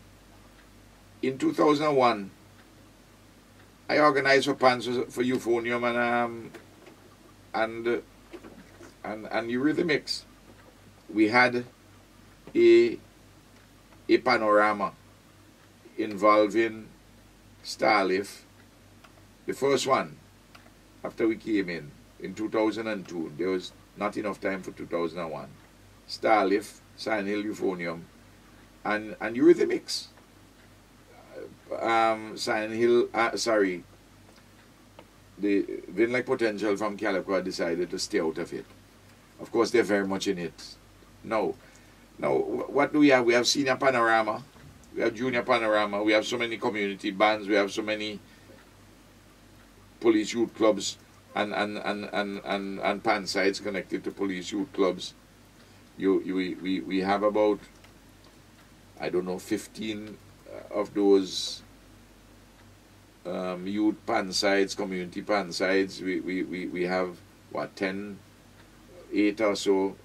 In 2001, I organized for pants for Euphonium and Eurythmics. We had a panorama involving Starleaf. The first one, after we came in 2002, there was not enough time for 2001. Starleaf, Sign Hill Euphonium, and Eurythmics. Sign Hill, the Vinlake Potential from Calaqua decided to stay out of it. Of course, they're very much in it. Now, what do we have? We have Senior Panorama, we have Junior Panorama, we have so many community bands, we have so many police youth clubs and pan sites connected to police youth clubs. We have about, I don't know, 15 of those youth pan sites, community pan sites. We have what, 8 or so.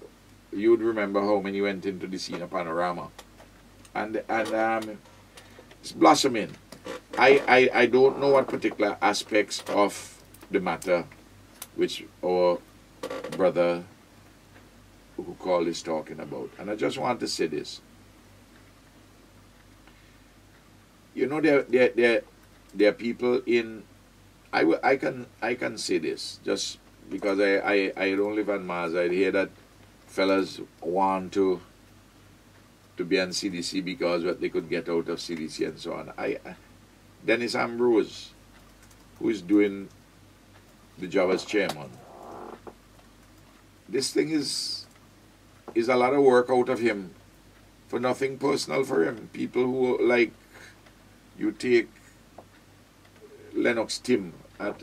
You'd remember how many went into the Senior Panorama, and it's blossoming. I don't know what particular aspects of the matter which our brother who called is talking about, and I just want to say this. You know, there are people in. I can say this just because I don't live on Mars. I hear that fellas want to be on CDC because what they could get out of CDC and so on. Dennis Ambrose, who is doing the job as chairman, this thing is a lot of work out of him for nothing personal for him. People who, like, you take Lennox Tim at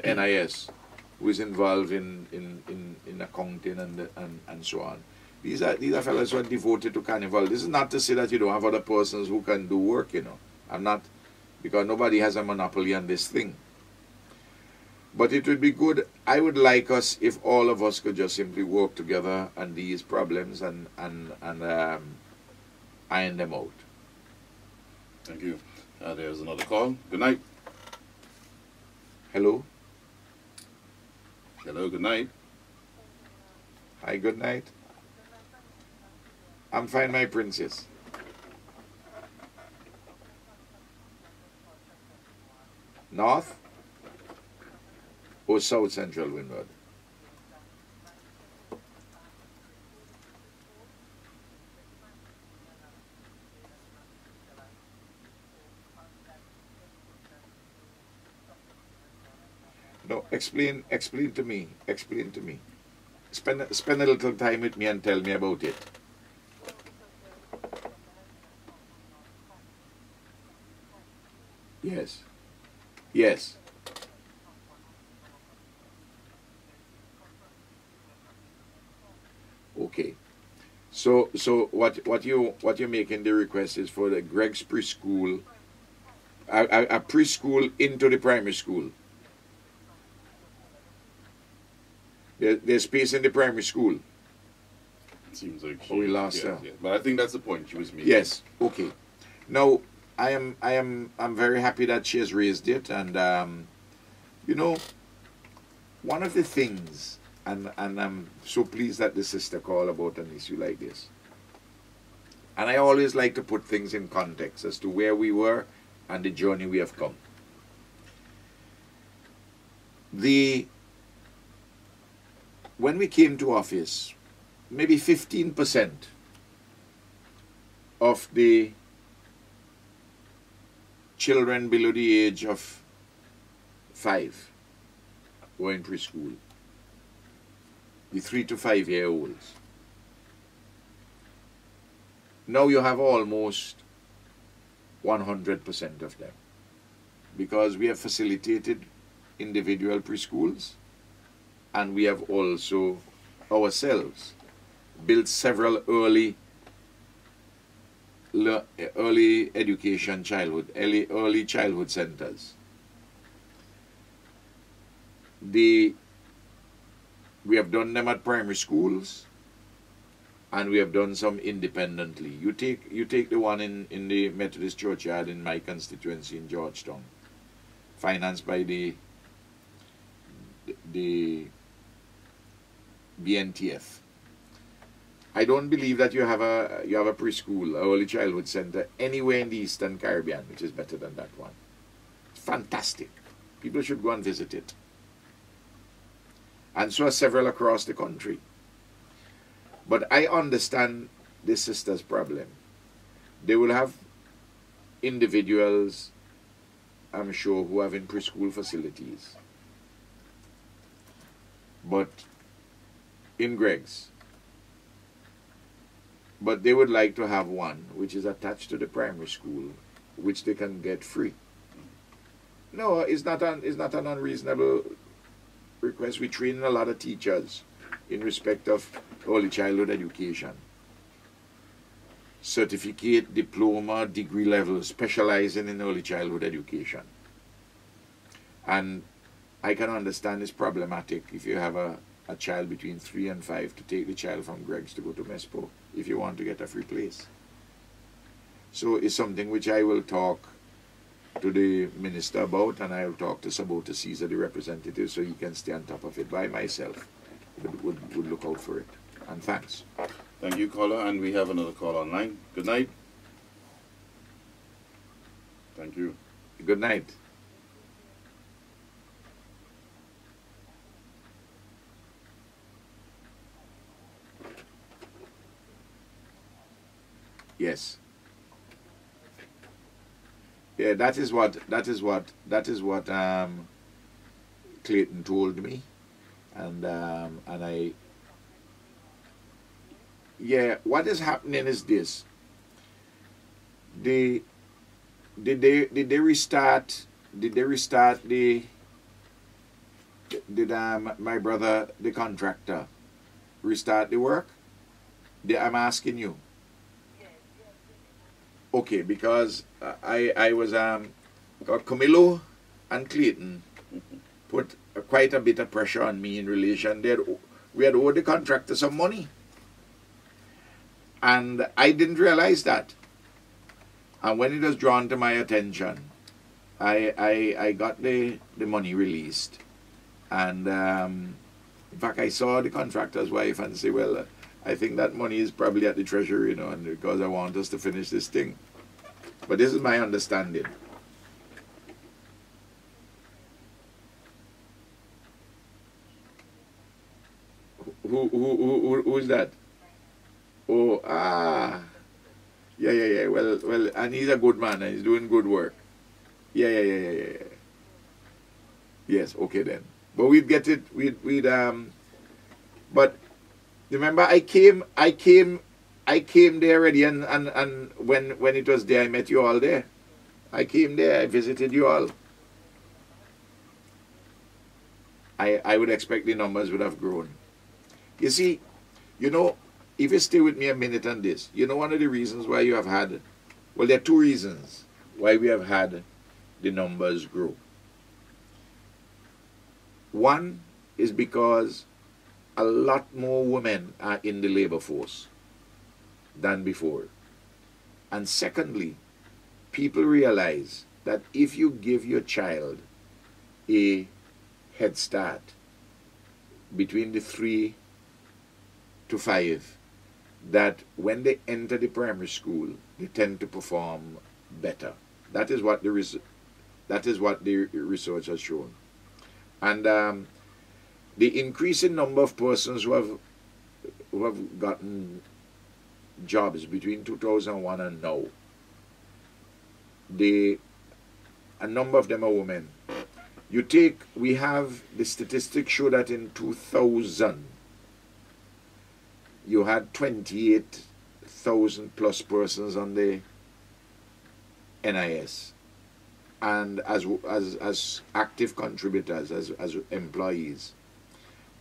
NIS. who is involved in accounting and so on. These are fellows who are devoted to carnival. This is not to say that you don't have other persons who can do work, you know. I'm not, because nobody has a monopoly on this thing. But it would be good, I would like us, if all of us could just simply work together on these problems and iron them out. Thank you. There's another call. Good night. Hello? Hello, good night. Hi, good night. I'm fine, my princess. North or South Central Windward? No, explain to me. Explain to me. Spend a little time with me and tell me about it. Yes. Yes. Okay. So what you're making the request is for the Greg's preschool, a preschool into the primary school. There's space in the primary school. It seems like Oh, we lost her. yeah. But I think that's the point she was making. Yes. Okay. Now I'm very happy that she has raised it, and you know, one of the things, and I'm so pleased that the sister called about an issue like this. And I always like to put things in context as to where we were and the journey we have come. When we came to office, maybe 15% of the children below the age of 5 were in preschool. The 3 to 5 year olds. Now you have almost 100% of them, because we have facilitated individual preschools, and we have also ourselves built several early education early childhood centers. We have done them at primary schools, and we have done some independently. You take the one in the Methodist Churchyard in my constituency in Georgetown, financed by the BNTF. I don't believe that you have a preschool, early childhood center anywhere in the Eastern Caribbean which is better than that one. It's fantastic. People should go and visit it. And so are several across the country. But I understand this sister's problem. They will have individuals, I'm sure, who have in preschool facilities. But in Greg's. But they would like to have one which is attached to the primary school, which they can get free. No, it's not an unreasonable request. We train a lot of teachers in respect of early childhood education. Certificate, diploma, degree level, specializing in early childhood education. And I can understand it's problematic if you have a child between 3 and 5 to take the child from Greg's to go to MESPO if you want to get a free place. So it's something which I will talk to the minister about, and I will talk to Sabota Caesar, the representative, so he can stay on top of it. By myself would look out for it. And thanks. Thank you, caller. And we have another call online. Good night. Thank you. Good night. Yes. Yeah, that is what Clayton told me, and what is happening is this. Did they restart the did my brother, the contractor, restart the work? I'm asking you. Okay, because I was Camilo and Clayton put quite a bit of pressure on me in relation. We had owed the contractor some money, and I didn't realize that. And when it was drawn to my attention, I got the money released, and in fact I saw the contractor's wife and say, well, I think that money is probably at the treasury, you know, and because I want us to finish this thing. But this is my understanding. Who is that? Oh, yeah. Well, and he's a good man and he's doing good work. Yeah. Yes, okay then. But we'd get it. But remember, I came there already, and when it was there, I met you all there. I came there, I visited you all. I would expect the numbers would have grown. You see, you know, if you stay with me a minute on this, you know one of the reasons why you have had, well, there are two reasons why we have had the numbers grow. One is because a lot more women are in the labor force than before. And secondly, people realize that if you give your child a head start between the 3 to 5, that when they enter the primary school, they tend to perform better. That is what the research has shown. And the increasing number of persons who have gotten jobs between 2001 and now, a number of them are women. We have the statistics show that in 2000, you had 28,000 plus persons on the NIS, and as active contributors, as employees.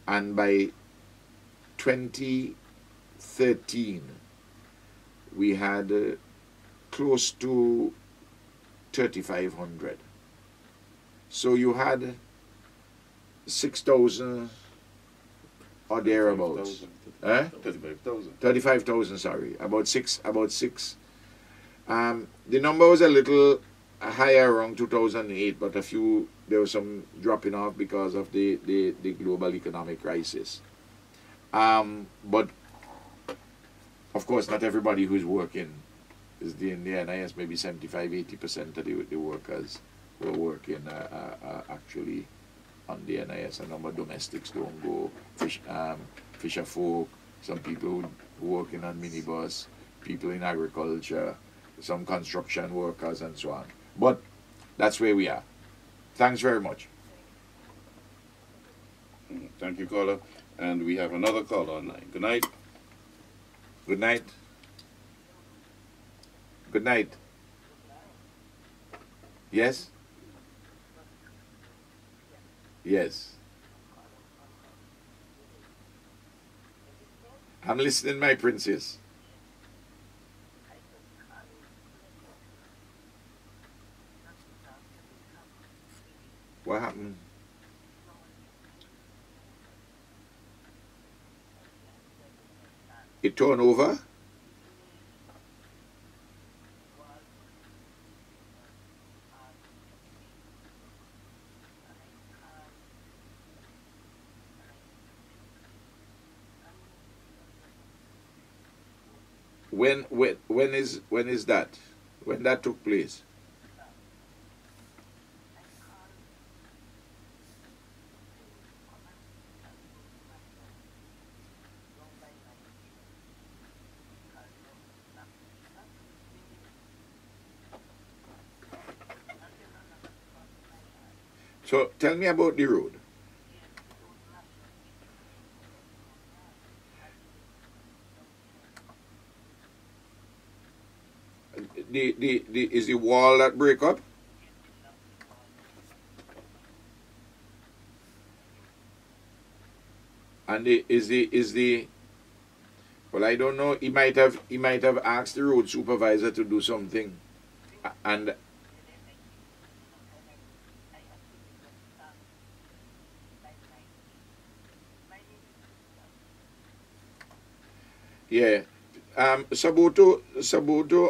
And by 2013, we had close to 3,500. So you had 6,000 or thereabouts. 35,000. 35,000, sorry. About six. The number was a little higher around 2008, but there was some dropping off because of the global economic crisis. But of course, not everybody who's working is in the NIS. Maybe 75–80% of the workers who are working actually on the NIS. A number of domestics don't go. Fisher folk, some people who working on minibus, people in agriculture, some construction workers, and so on. But that's where we are. Thanks very much. Thank you, caller. And we have another caller online. Good night. Good night. Good night. Yes? Yes. I'm listening, my princess. What happened? It turned over? When is that? When that took place? So tell me about the road. Is the wall that break up? And well, I don't know. He might have asked the road supervisor to do something, and yeah, Saboto.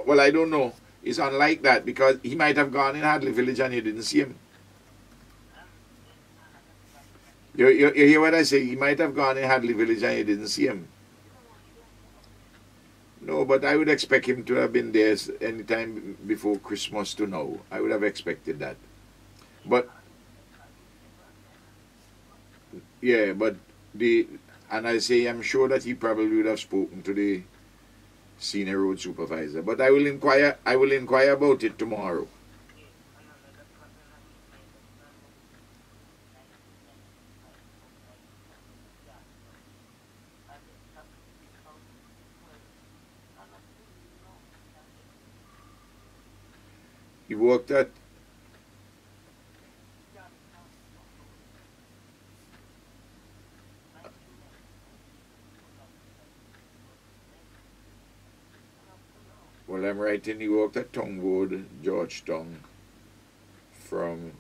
Well, I don't know. It's unlike that because he might have gone in Hadley Village and you didn't see him. You hear what I say? He might have gone in Hadley Village and you didn't see him. No, but I would expect him to have been there any time before Christmas to now. I would have expected that. But yeah, but and I say I'm sure that he probably would have spoken to the senior road supervisor. But I will inquire about it tomorrow. He worked at well, I'm writing he worked at Tongwood, Georgetown from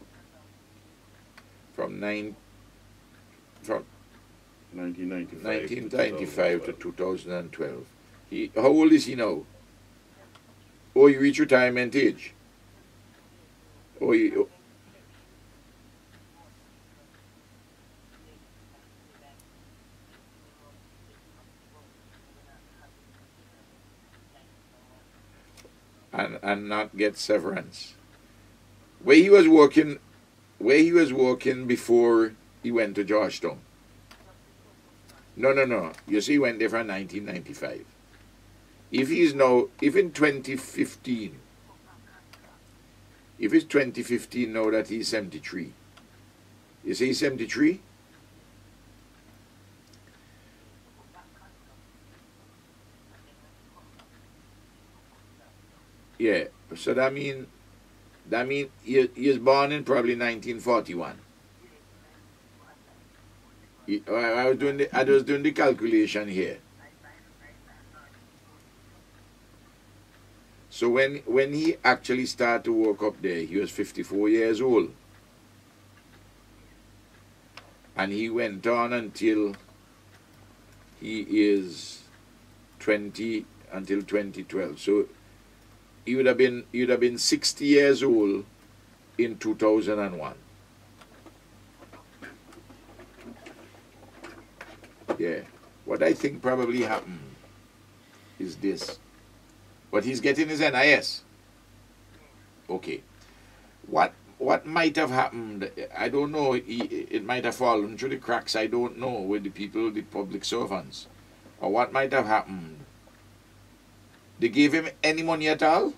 1995 to 2012. How old is he now? Oh, he reached retirement age. Oh, and not get severance. Where he was working before he went to Georgetown. No. You see, he went there from 1995. If in 2015, if it's 2015 now that he's 73, you see he's 73? Yeah, so that mean he is born in probably 1941. I was doing the calculation here. So when he actually started to work up there, he was 54 years old. And he went on until he is 20 until 2012. So he would have been 60 years old in 2001. Yeah. What I think probably happened is this. But he's getting his NIS. Okay. What might have happened, I don't know, it might have fallen through the cracks, I don't know, with the people, the public servants. Or what might have happened. They gave him any money at all?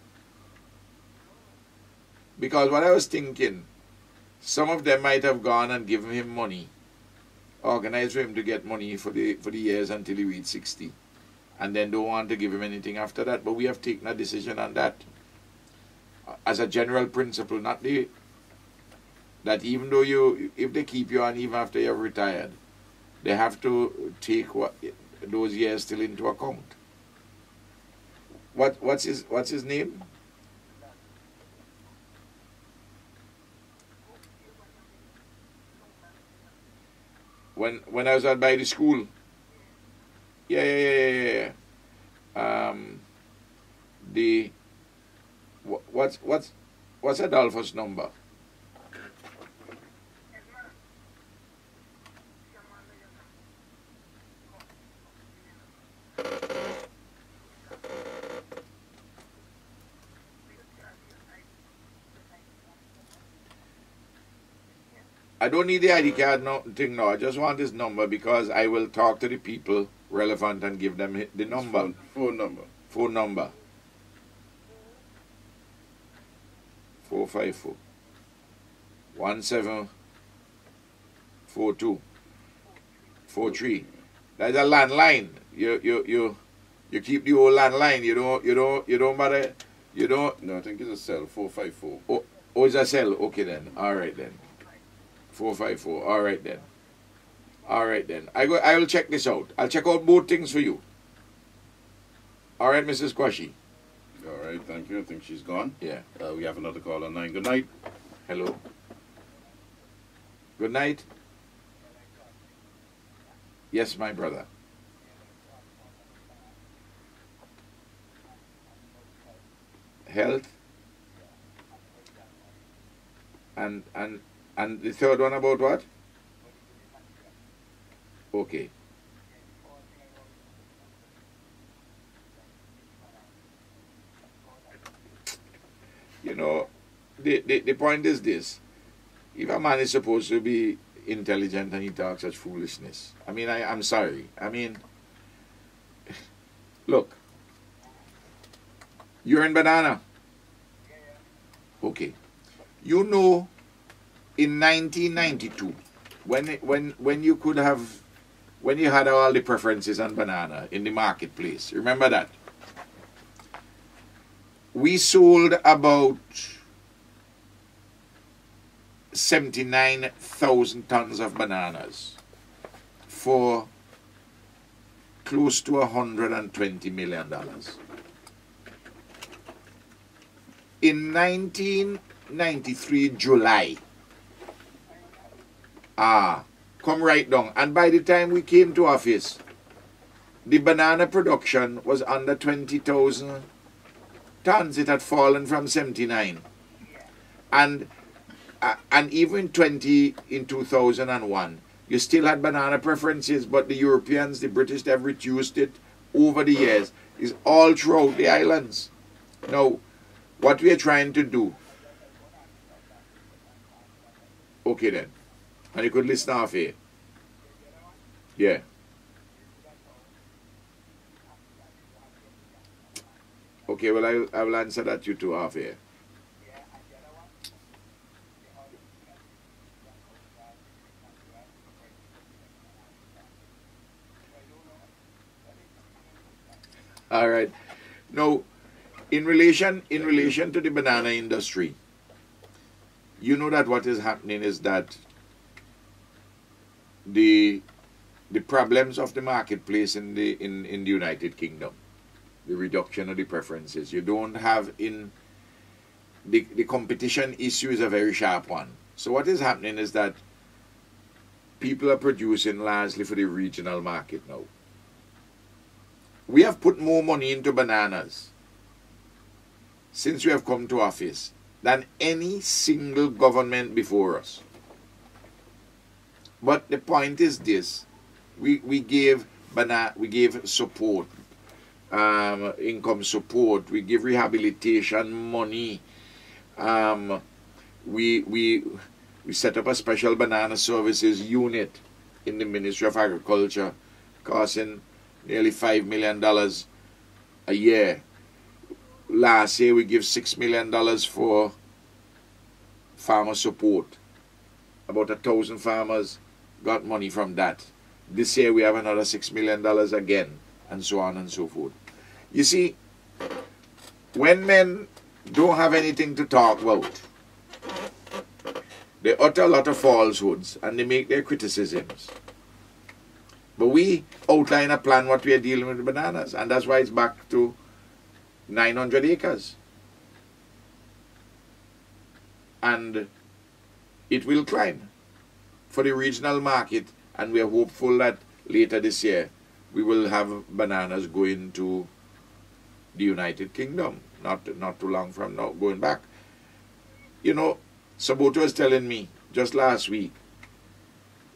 Because what I was thinking, some of them might have gone and given him money, organized for him to get money for the years until he reached 60. And then don't want to give him anything after that. But we have taken a decision on that as a general principle, not that even though if they keep you on even after you're retired, they have to take those years still into account. What's his name? When I was at by the school. Yeah. What's Adolfo's number? I don't need the ID card thing now. I just want his number because I will talk to the people relevant and give them the number. Phone number. Phone number. 454 1742 43. That's a landline. You keep the old landline. You don't bother. You don't. No, I think it's a cell. 454. Oh, it's a cell. Okay then. All right then. 454. All right then. All right then. I will check this out. I'll check out both things for you. All right, Mrs. Kwashi. All right, thank you. I think she's gone. Yeah. We have another call on line. Good night. Hello. Good night. Yes, my brother. Health. And the third one about what? Okay. You know, the point is this. If a man is supposed to be intelligent and he talks such foolishness, I mean, I'm sorry. I mean, look, you're in banana. Okay. You know, in 1992, when you could have, when you had all the preferences on banana in the marketplace, remember that? We sold about 79,000 tons of bananas for close to $120 million. In 1993 July, come right down, and by the time we came to office, the banana production was under 20,000 tons. It had fallen from 79, and even in 2001, you still had banana preferences, but the Europeans, the British, they've reduced it over the years. It's all throughout the islands. Now, what we are trying to do, okay then, and you could listen off here. Yeah. Okay, well, I will answer that you two off here. All right. Now, in relation to the banana industry, you know that what is happening is that the problems of the marketplace in the United Kingdom, the reduction of the preferences, you don't have in the competition issue is a very sharp one. So what is happening is that people are producing largely for the regional market now. We have put more money into bananas since we have come to office than any single government before us. But the point is this: we gave support, income support. We give rehabilitation money. We set up a special banana services unit in the Ministry of Agriculture, costing nearly $5 million a year. Last year we give $6 million for farmer support. About 1,000 farmers got money from that. This year we have another $6 million again, and so on and so forth. You see, when men don't have anything to talk about, they utter a lot of falsehoods and they make their criticisms. But we outline a plan what we are dealing with bananas, and that's why it's back to 900 acres. And it will climb for the regional market, and we are hopeful that later this year we will have bananas going to the United Kingdom, not too long from now, going back. You know, Saboto was telling me just last week,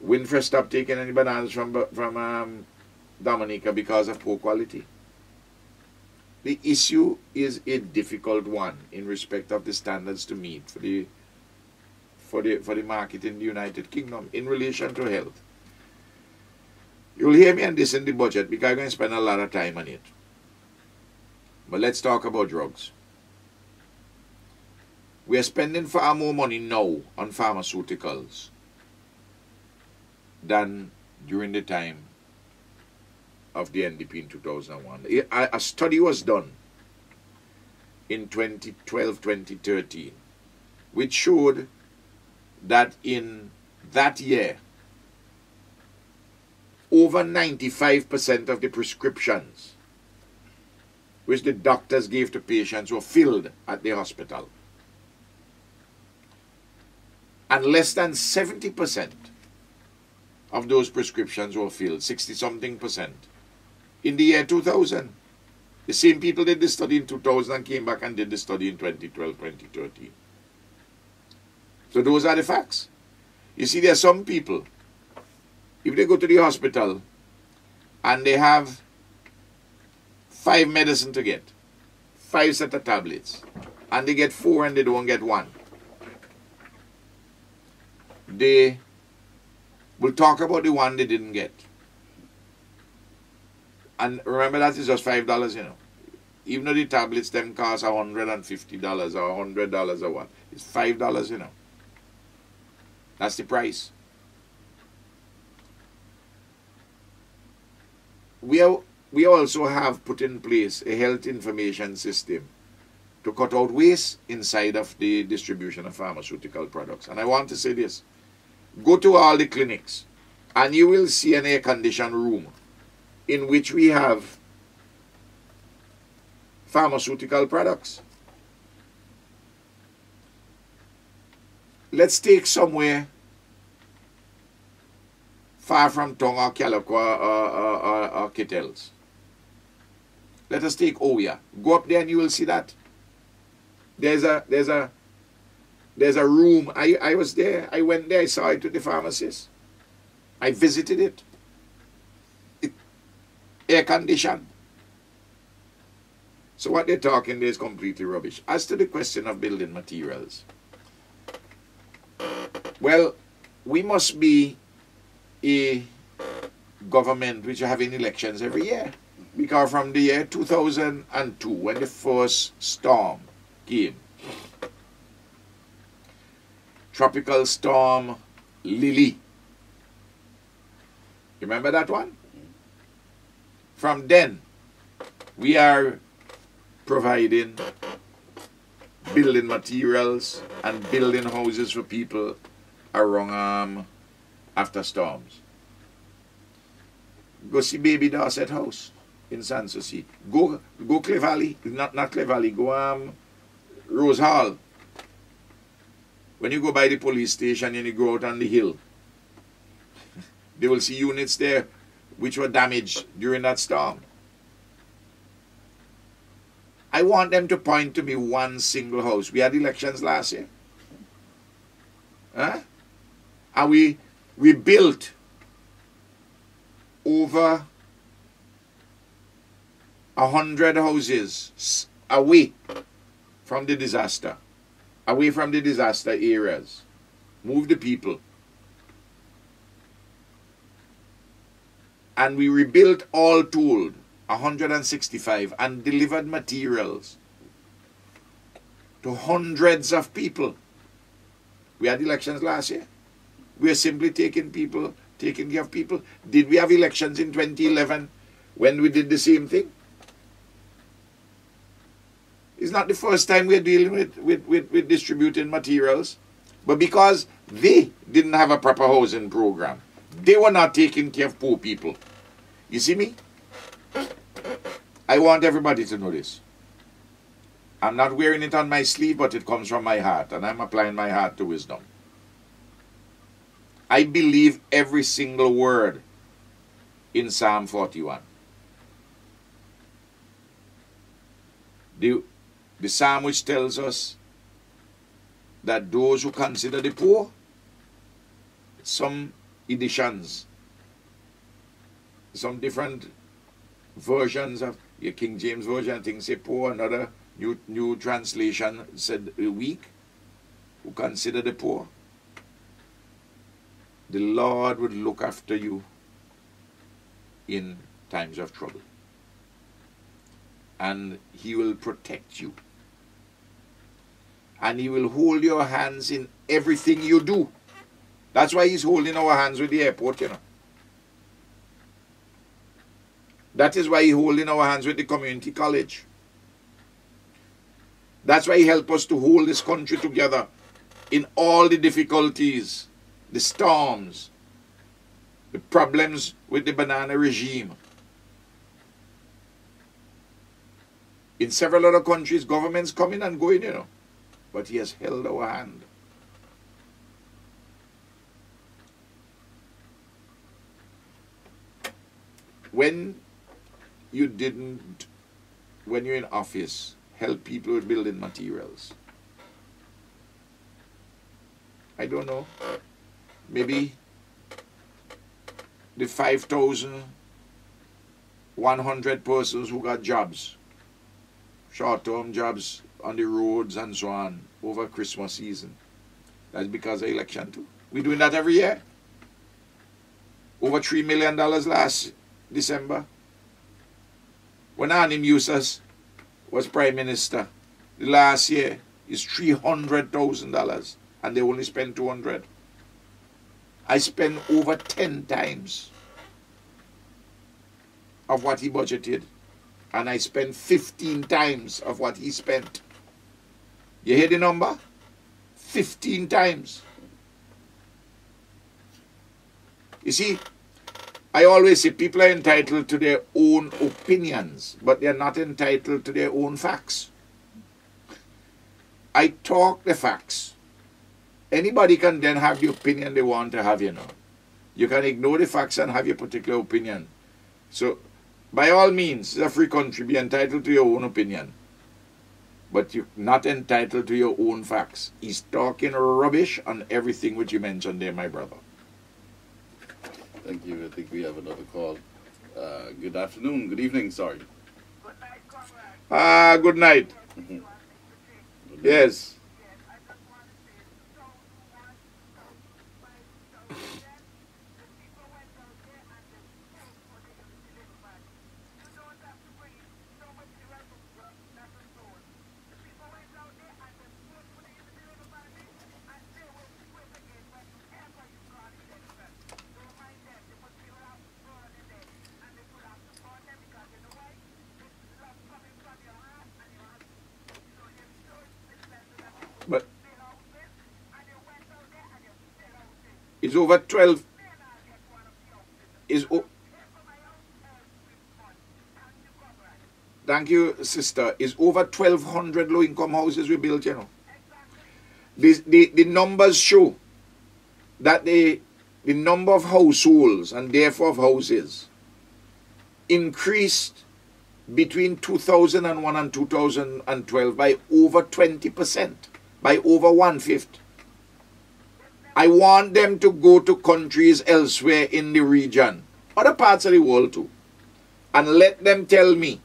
Winfrey stopped taking any bananas from Dominica because of poor quality. The issue is a difficult one in respect of the standards to meet for the market in the United Kingdom in relation to health. You'll hear me on this in the budget because I'm going to spend a lot of time on it. But let's talk about drugs. We are spending far more money now on pharmaceuticals than during the time of the NDP in 2001. A study was done in 2012-2013 which showed that in that year over 95% of the prescriptions which the doctors gave to patients were filled at the hospital. And less than 70% of those prescriptions were filled, 60-something percent, in the year 2000. The same people did the study in 2000 and came back and did the study in 2012, 2013. So those are the facts. You see, there are some people, if they go to the hospital and they have 5 medicine to get, 5 set of tablets, and they get 4 and they don't get 1, they will talk about the one they didn't get. And remember, that is just $5, you know. Even though the tablets them cost $150 or $100 or what, it's $5, you know. That's the price. We also have put in place a health information system to cut out waste inside of the distribution of pharmaceutical products. And I want to say this. Go to all the clinics and you will see an air-conditioned room in which we have pharmaceutical products. Let's take somewhere far from Tongue or Calico or Kittels. Let us take Oya. Go up there and you will see that. There's a room. I was there. I went there. I saw it with the pharmacist. I visited it. Air conditioned. So what they're talking there is completely rubbish. As to the question of building materials, well, we must be a government which are having elections every year. Because from the year 2002, when the first storm came, Tropical Storm Lily. Remember that one? From then, we are providing building materials and building houses for people around after storms. Go see Baby Dorset House in Sanssouci. Go Clay Valley, not Clay Valley, go Rose Hall. When you go by the police station and you go out on the hill, they will see units there which were damaged during that storm. I want them to point to me one single house. We had elections last year. Huh? And we built over 100 houses away from the disaster. Away from the disaster areas. Move the people. And we rebuilt, all told, 165 and delivered materials to hundreds of people. We had elections last year. We are simply taking care of people. Did we have elections in 2011 when we did the same thing? It's not the first time we're dealing with distributing materials. But because they didn't have a proper housing program, they were not taking care of poor people. You see me? I want everybody to know this. I'm not wearing it on my sleeve, but it comes from my heart, and I'm applying my heart to wisdom. I believe every single word in Psalm 41. The psalm which tells us that those who consider the poor, some editions, some different versions of your King James Version, I think say poor, another new translation said weak, who consider the poor. The Lord would look after you in times of trouble. And He will protect you. And He will hold your hands in everything you do. That's why He's holding our hands with the airport, you know. That is why He's holding our hands with the community college. That's why He helped us to hold this country together in all the difficulties, the storms, the problems with the banana regime. In several other countries, governments coming and going, you know. But he has held our hand. When you didn't, when you're in office, help people with building materials, I don't know, maybe the 5,100 persons who got jobs, short-term jobs on the roads and so on over Christmas season. That's because of election too. We're doing that every year. Over $3 million last December. When Anim Yusas was Prime Minister, the last year is $300,000 and they only spent $200. I spent over 10 times of what he budgeted, and I spent 15 times of what he spent. You hear the number? 15 times. You see, I always say people are entitled to their own opinions, but they're not entitled to their own facts. I talk the facts. Anybody can then have the opinion they want to have, you know. You can ignore the facts and have your particular opinion. So, by all means, it's a free country, be entitled to your own opinion. But you're not entitled to your own facts. He's talking rubbish on everything which you mentioned there, my brother. Thank you. I think we have another call. Good afternoon. Good evening, sorry. Good night. Good night. Yes. But it's over 12. Thank you, sister. It's over 1,200 low-income houses we built, you know. The numbers show that the number of households and therefore of houses increased between 2001 and 2012 by over 20%, by over 1/5. I want them to go to countries elsewhere in the region, other parts of the world too, and let them tell me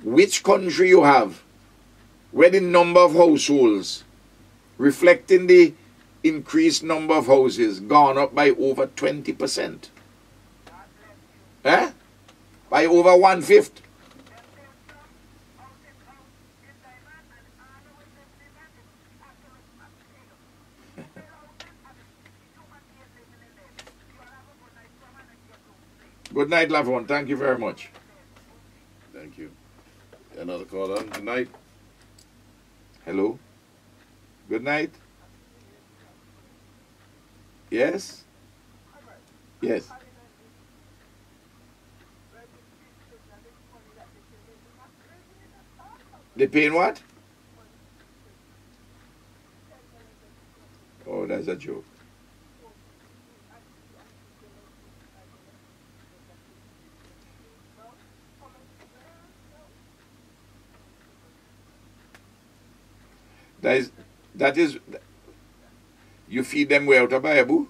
which country you have where the number of households reflecting the increased number of houses gone up by over 20%. By over 1/5. Good night, Lavon. Thank you very much. Thank you. Another call on. Good night. Hello. Good night. Yes? Yes. They paying what? Oh, that's a joke. That is, you feed them where out of Bayabu?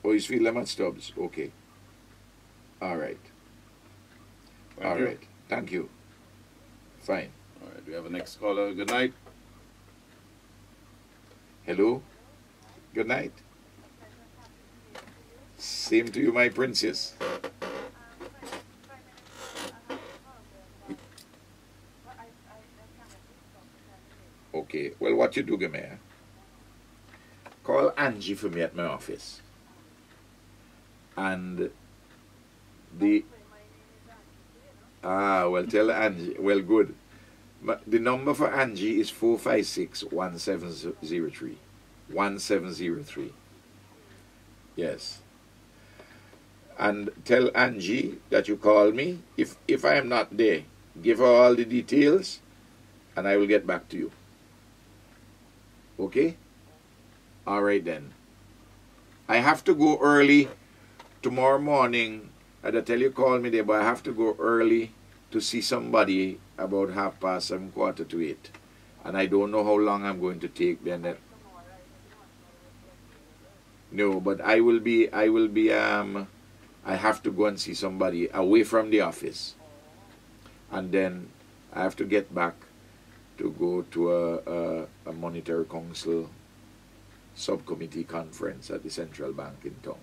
Or you feed them at Stubbs? Okay. All right. All right. Thank you. Fine. All right. We have a next caller. Good night. Hello. Good night. Same to you, my princess. Okay, well, what you do, Gamaya? Call Angie for me at my office. And well, tell Angie. Well, good. But the number for Angie is 456-1703. 1703. Yes. And tell Angie that you call me. If I am not there, give her all the details and I will get back to you. Okay? All right then. I have to go early tomorrow morning. I'd tell you call me there, but I have to go early to see somebody about 7:30, 7:45. And I don't know how long I'm going to take then. No, but I have to go and see somebody away from the office. And then I have to get back to go to a monetary council subcommittee conference at the central bank in town.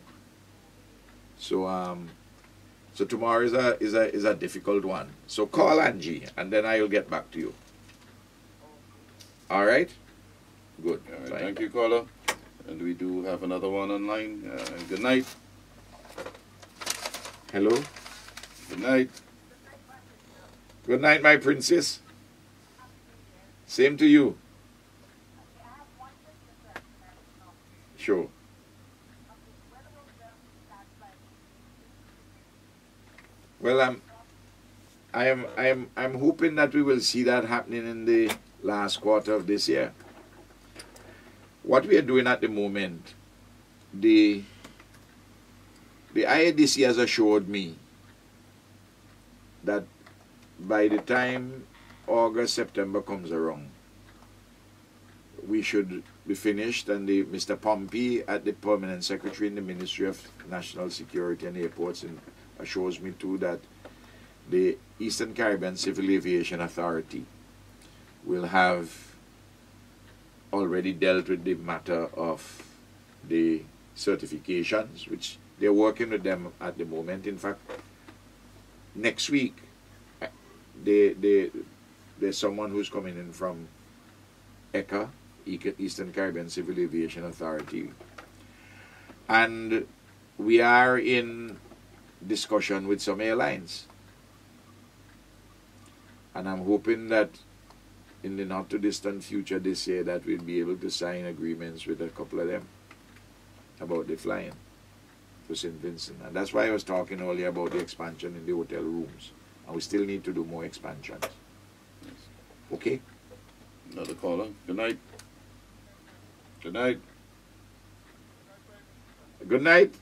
So tomorrow is a difficult one. So call Angie and then I will get back to you. All right? Good. All right, thank you, caller. And we do have another one online. Good night. Hello? Good night. Good night, my princess. Same to you. Sure. Well, I'm hoping that we will see that happening in the last quarter of this year. What we are doing at the moment, the IADC has assured me that by the time August, September comes around, we should be finished, and Mr. Pompey at the Permanent Secretary in the Ministry of National Security and Airports assures me too that the Eastern Caribbean Civil Aviation Authority will have already dealt with the matter of the certifications, which they're working with them at the moment. In fact, next week, there's someone who's coming in from ECA, Eastern Caribbean Civil Aviation Authority, and we are in discussion with some airlines, and I'm hoping that in the not too distant future this year that we'll be able to sign agreements with a couple of them about the flying to St. Vincent. And that's why I was talking earlier about the expansion in the hotel rooms, and we still need to do more expansions. Okay? Another caller. Good night. Good night. Good night.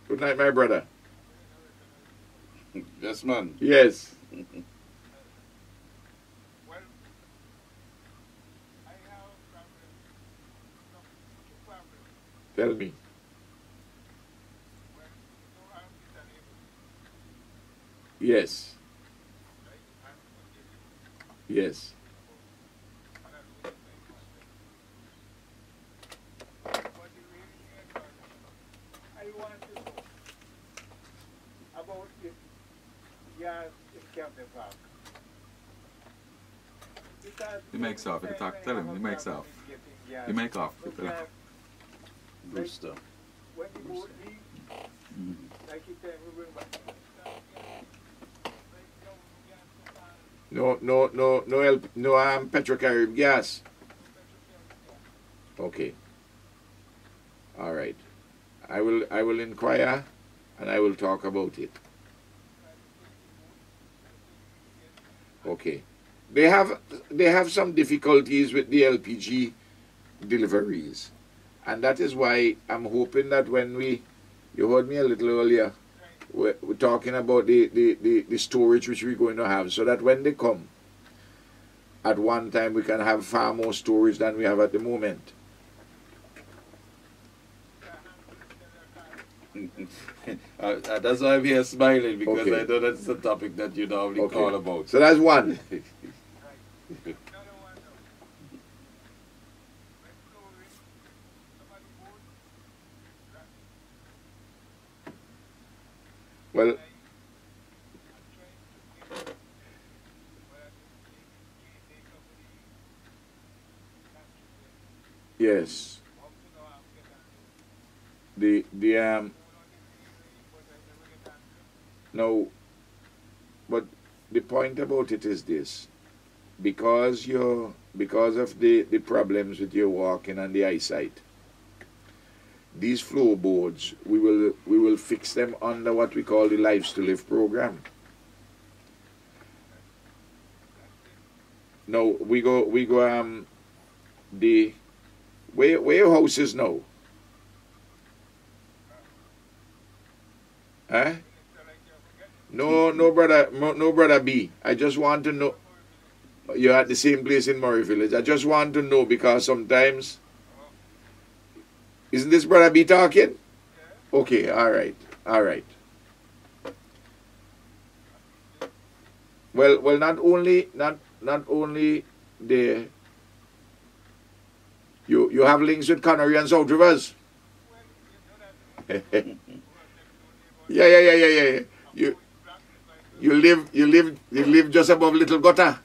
Good night, my brother. Yes, man. Yes. Tell me. Yes. Yes. About the gas in Captain Park. He makes off. You can talk. Tell him. He makes off. He make off. Brewster. When the boat leaves, like he said, we bring back. No, Petrocarib gas. Okay. All right. I will inquire and I will talk about it. Okay. They have some difficulties with the LPG deliveries. And that is why I'm hoping that when you heard me a little earlier, we're talking about the storage which we're going to have, so that when they come, at one time we can have far more storage than we have at the moment. That's why I'm here smiling, because Okay. I know that's the topic that you normally Okay. call about. So that's one. Well, yes. No, but the point about it is this: because of the problems with your walking and the eyesight, these floorboards, we will fix them under what we call the Lives to Live program. No, we go the where your house is now? Huh? No, brother B. I just want to know. You're at the same place in Murray Village. I just want to know because sometimes, isn't this brother B talking? Okay, all right. Well, not only the you have links with Connery and South Rivers. Yeah. You live just above Little Gutter.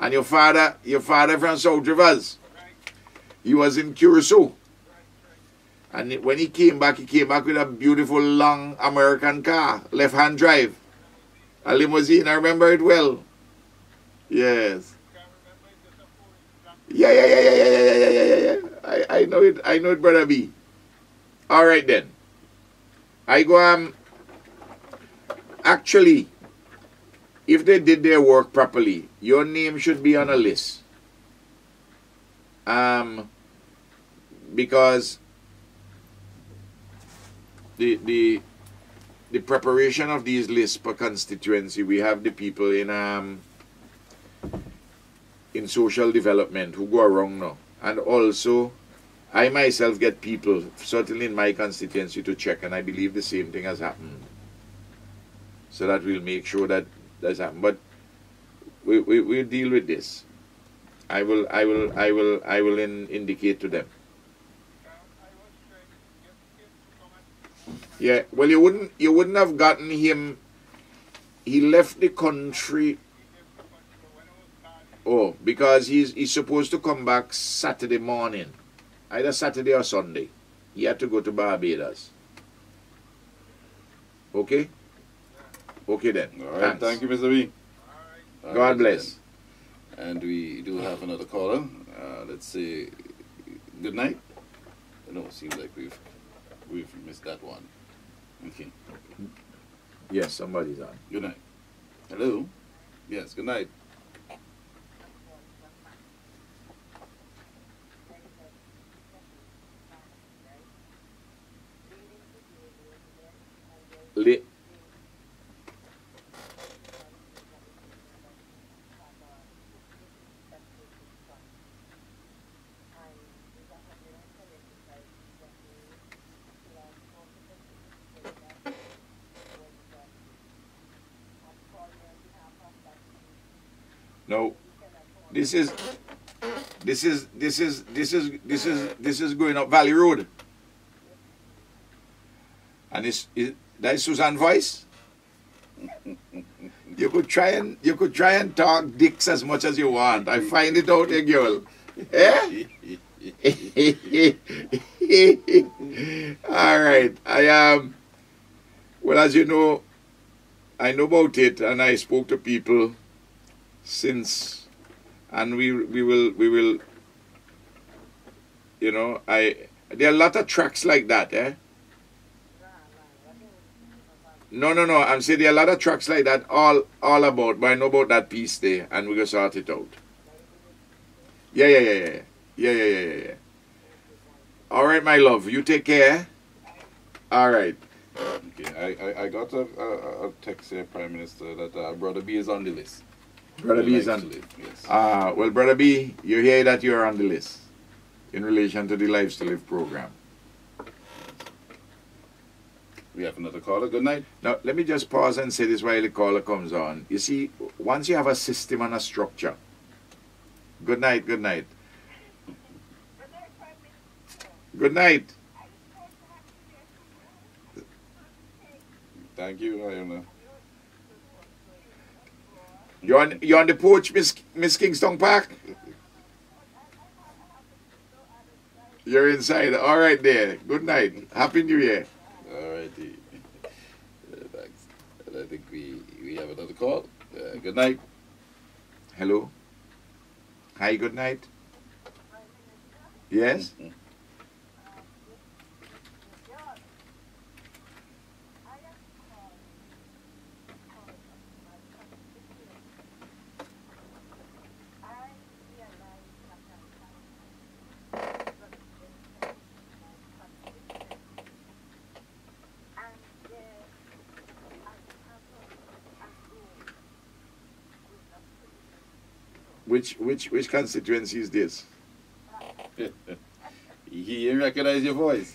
And your father from South Rivers. He was in Curacao. And when he came back with a beautiful long American car, left-hand drive. A limousine, I remember it well. Yes. Yeah. I know it, brother B. All right then. I go actually, if they did their work properly, your name should be on a list. Because the preparation of these lists per constituency, we have the people in social development who go around now. And also, I myself get people, certainly in my constituency, to check, and I believe the same thing has happened. So that we'll make sure that that's happened. But we'll deal with this. I will indicate to them. Yeah, well, you wouldn't have gotten him. He left the country. Oh, because he's supposed to come back Saturday morning, either Saturday or Sunday. He had to go to Barbados. Okay. Okay then. All right. Thanks. Thank you, Mr. B. God bless. Then. And we do have another caller. Let's say good night. No, it seems like we've missed that one. Okay. Yes, somebody's on. Good night. Hello. Yes. Good night. No, this is going up Valley Road, and that is Suzanne voice. You could try and talk dicks as much as you want. I find it out, girl. Eh? All right, well, as you know, I know about it, and I spoke to people since, and we will, you know, there are a lot of tracks like that, eh? No, I'm saying there are a lot of tracks like that all about, but I know about that piece there, and we're gonna sort it out. Yeah. All right, my love, you take care. All right. Okay, I got a text here, Prime Minister, that Brother B is on the list. Brother B is on the list. Yes. Well, Brother B, you hear that you're on the list in relation to the Lives to Live program. We have another caller. Good night. Now, let me just pause and say this while the caller comes on. You see, once you have a system and a structure. Good night. Good night. Thank you, Iona. You're on the porch, Miss Kingston Park? You're inside. All right there. Good night. Happy New Year. All righty. Thanks. And I think we have another call. Good night. Hello. Hi, good night. Yes? Which constituency is this? He didn't recognize your voice.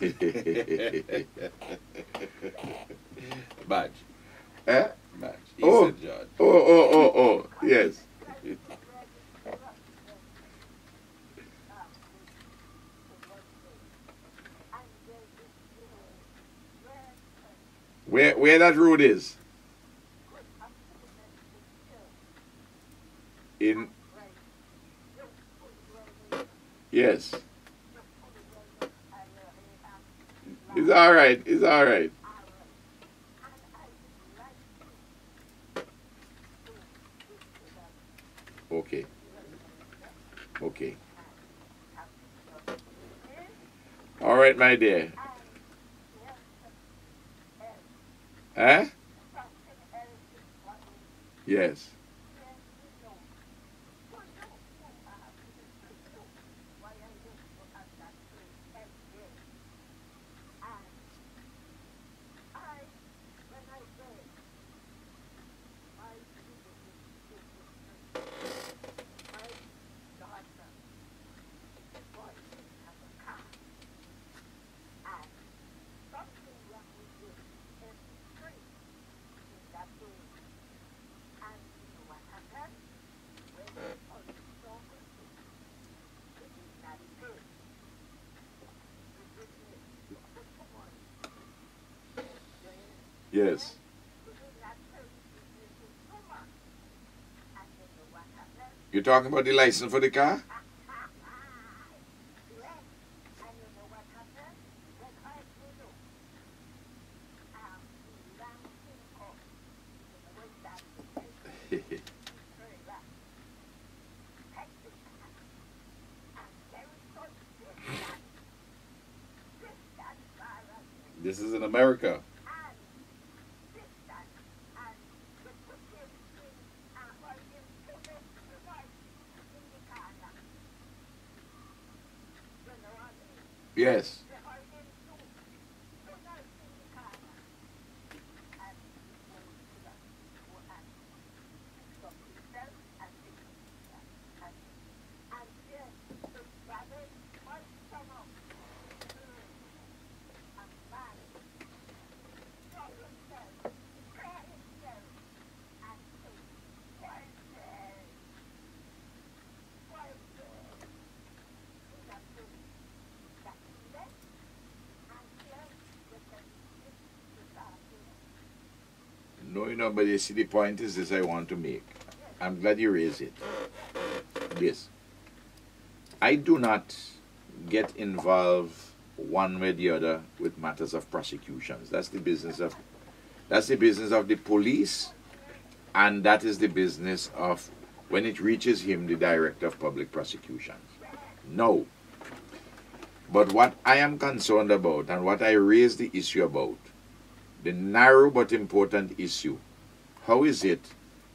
Badge. Eh? Badge. He Oh. said George. Oh, yes. Where that road is? In yes. It's all right. It's all right. Okay. Okay. All right, my dear. Huh? Yes. Yes. You're talking about the license for the car? This is in America. Yes. No, but you see, the point is this I want to make. I'm glad you raised it. This. I do not get involved one way or the other with matters of prosecutions. That's the business of the police, and that is the business of, when it reaches him, the director of public prosecutions. No. But what I am concerned about, and what I raised the issue about, the narrow but important issue, how is it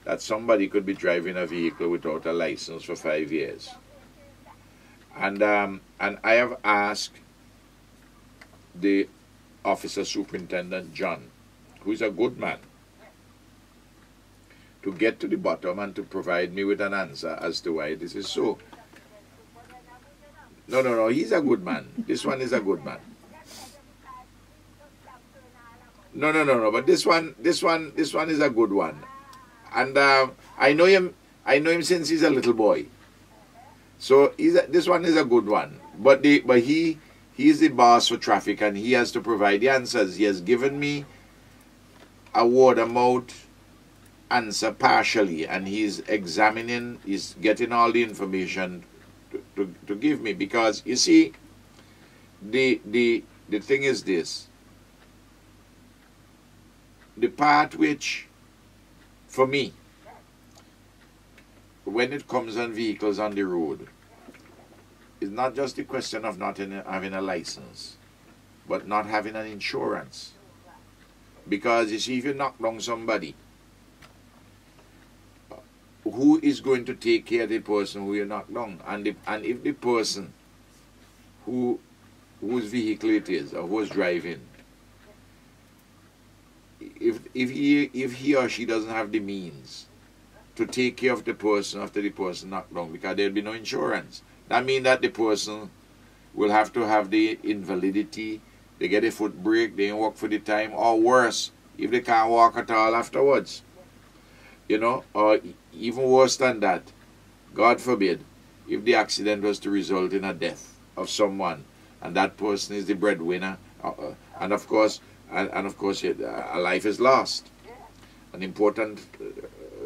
that somebody could be driving a vehicle without a license for 5 years? And I have asked the officer superintendent, John, who is a good man, to get to the bottom and to provide me with an answer as to why this is so. No, he's a good man. This one is a good man. No, but this one is a good one. And I know him since he's a little boy. So this one is a good one. But he is the boss for traffic, and he has to provide the answers. He has given me a word of mouth answer partially, and he's getting all the information to give me, because you see, the thing is this. The part which, for me, when it comes on vehicles on the road, is not just the question of not having a license, but not having an insurance. Because you see, if you knock down somebody, who is going to take care of the person who you knock down? And if the person whose vehicle it is, or who's driving, if he or she doesn't have the means to take care of the person after the person knocked down because there'll be no insurance. That means that the person will have to have the invalidity, they get a foot break, they don't work for the time, or worse, if they can't walk at all afterwards. You know, or even worse than that, God forbid, if the accident was to result in a death of someone, and that person is the breadwinner, and of course, a life is lost. An important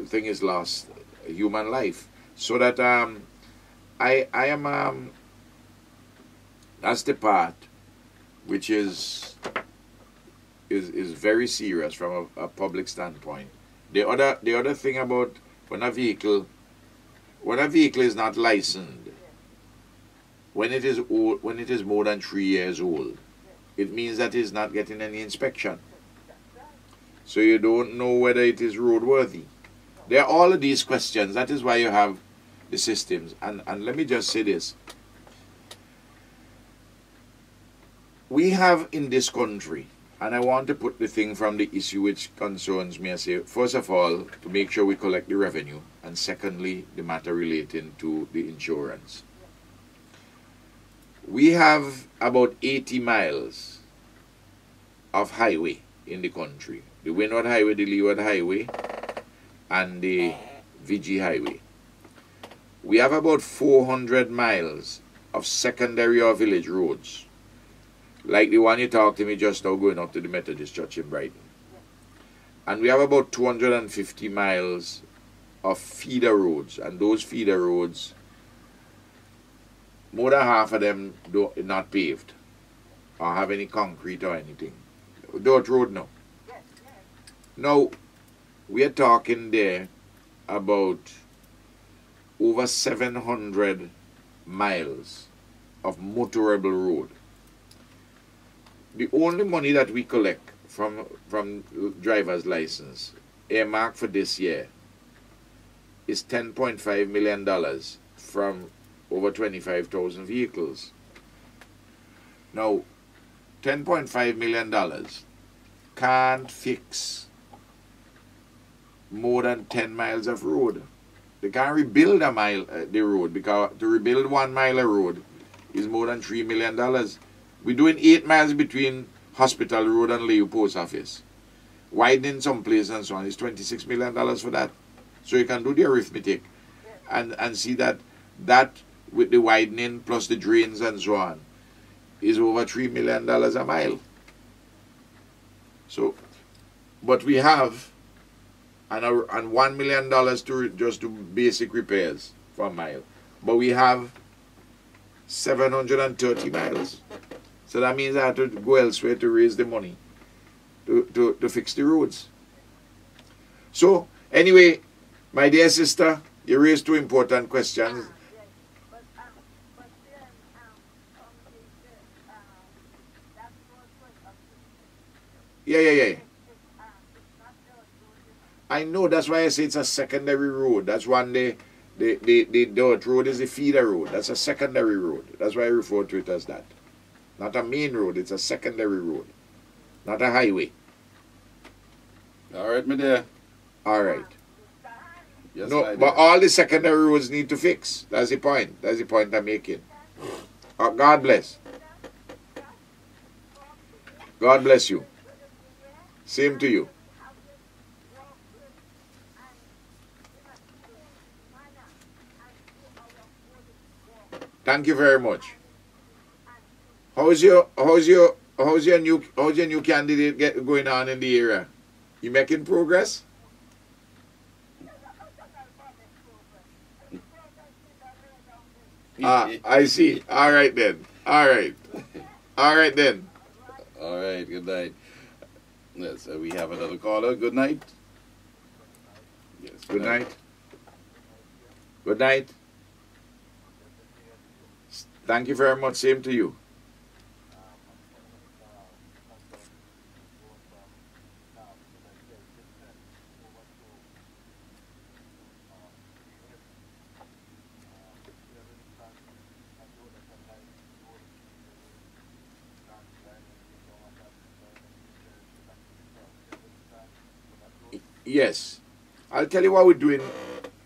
thing is lost, a human life. So that I am that's the part which is very serious from a public standpoint. The other thing about when a vehicle is not licensed, when it is old, when it is more than 3 years old, it means that it's not getting any inspection. So you don't know whether it is roadworthy. There are all of these questions. That is why you have the systems. And let me just say this. We have in this country, and I want to put the thing from the issue which concerns me. I say, first of all, to make sure we collect the revenue, and secondly, the matter relating to the insurance. We have about 80 miles of highway in the country. The Windward Highway, the Leeward Highway, and the VG Highway. We have about 400 miles of secondary or village roads, like the one you talked to me just now going up to the Methodist Church in Brighton. And we have about 250 miles of feeder roads, and those feeder roads, more than half of them not paved or have any concrete or anything. Dirt road now. Now, we are talking there about over 700 miles of motorable road. The only money that we collect from driver's license earmarked for this year is $10.5 million from over 25,000 vehicles. Now, $10.5 million can't fix more than 10 miles of road. They can't rebuild a mile the road, because to rebuild 1 mile of road is more than $3 million. We're doing 8 miles between Hospital Road and Leo Post Office. Widening some place and so on is $26 million for that. So you can do the arithmetic and see that with the widening plus the drains and so on is over $3 million a mile. So, but we have and $1 million to just do basic repairs for a mile. But we have 730 miles. So that means I have to go elsewhere to raise the money to fix the roads. So, anyway, my dear sister, you raised 2 important questions. Yeah. I know, that's why I say it's a secondary road. That's one the dirt road is the feeder road. That's a secondary road. That's why I refer to it as that. Not a main road, it's a secondary road. Not a highway. All right, my dear. All right. Yes, No, but all the secondary roads need to fix. That's the point. That's the point I'm making. God bless. God bless you. Same to you. Thank you very much. How's your new candidate going on in the area? You making progress? I see. All right then. All right. All right then. All right, good night. Yes, we have another caller. Good night. Yes. Good night. Good night. Thank you very much. Same to you. Yes. I'll tell you what we're doing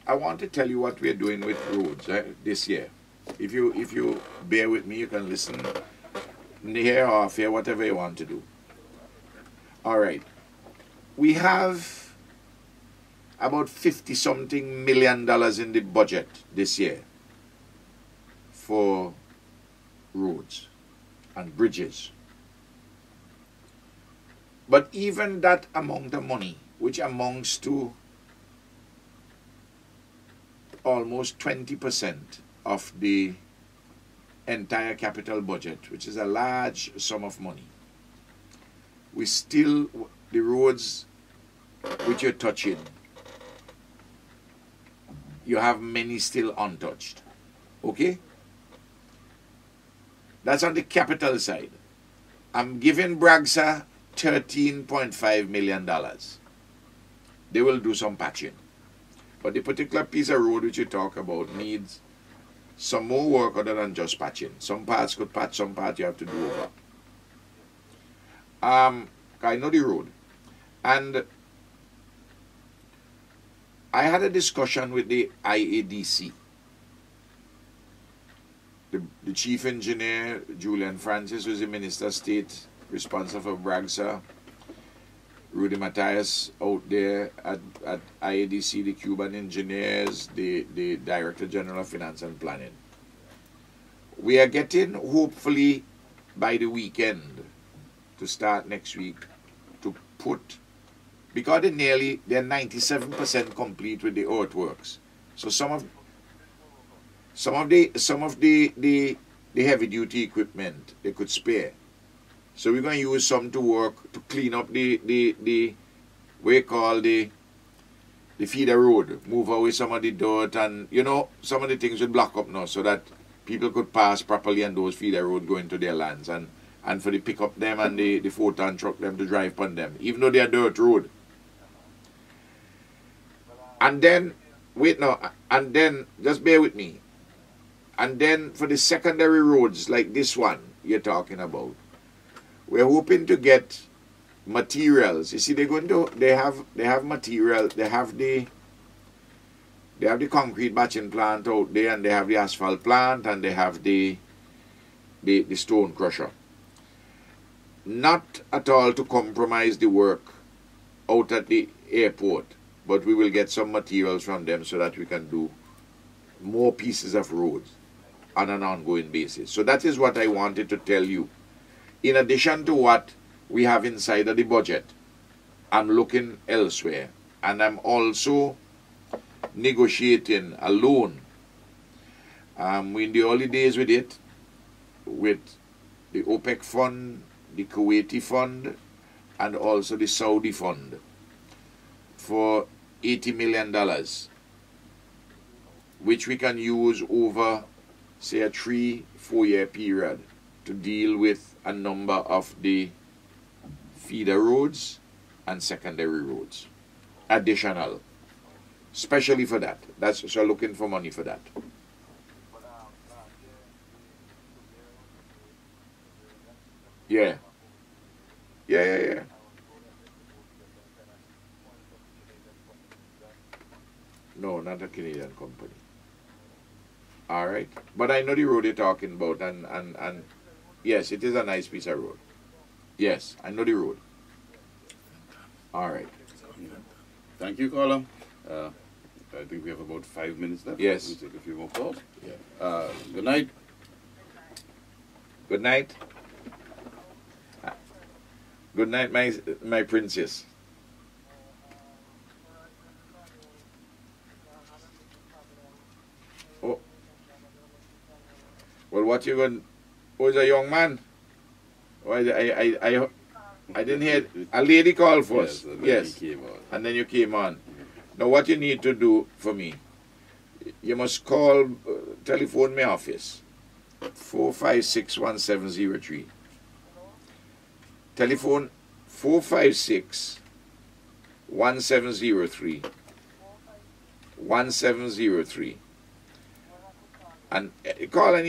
I want to tell you what we're doing with roads this year. If you bear with me, you can listen here or off here, whatever you want to do. All right. We have about $50-something million in the budget this year for roads and bridges. But even that amount of money, which amounts to almost 20% of the entire capital budget, which is a large sum of money, we still, the roads which you're touching, you have many still untouched. Okay? That's on the capital side. I'm giving Bragsa $13.5 million. They will do some patching. But the particular piece of road which you talk about needs some more work other than just patching. Some parts could patch, some parts you have to do over. I know the road. And I had a discussion with the IADC. The chief engineer, Julian Francis, who is the Minister of State responsible for Bragsa. Rudy Matthias out there at IADC, the Cuban engineers, the Director General of Finance and Planning. We are getting, hopefully, by the weekend, to start next week, to put, because they're 97% complete with the earthworks. So some of the heavy duty equipment they could spare. So we're going to use some to work to clean up the feeder road, move away some of the dirt, and you know, some of the things would block up now so that people could pass properly on those feeder road going to their lands, and for the pick up them and the 4-ton truck them to drive on them, even though they're dirt road. And then, and then, just bear with me. And then for the secondary roads like this one you're talking about, we're hoping to get materials. You see, they have material. They have the concrete batching plant out there, and they have the asphalt plant, and they have the stone crusher. Not at all to compromise the work out at the airport, but we will get some materials from them so that we can do more pieces of roads on an ongoing basis. So that is what I wanted to tell you. In addition to what we have inside of the budget, I'm looking elsewhere. And I'm also negotiating a loan. We're in the early days with it, with the OPEC fund, the Kuwaiti fund, and also the Saudi fund for $80 million, which we can use over, say, a 3-4 year period to deal with a number of the feeder roads and secondary roads. Additional. Especially for that. So looking for money for that. Yeah. Yeah. No, not a Canadian company. Alright. But I know the road you're talking about, and yes, it is a nice piece of road. Yes, I know the road. Alright. Thank you, caller. I think we have about 5 minutes left. Yes. We'll take a few more calls. Yeah. Good night. Good night. Good night, my princess. Oh. Well, what you going? Oh, is a young man? Oh, I didn't hear. A lady called first. Yes. And then you came on. Now, what you need to do for me, you must call, telephone my office, 456-1703. Telephone 456-1703. 1703. And call and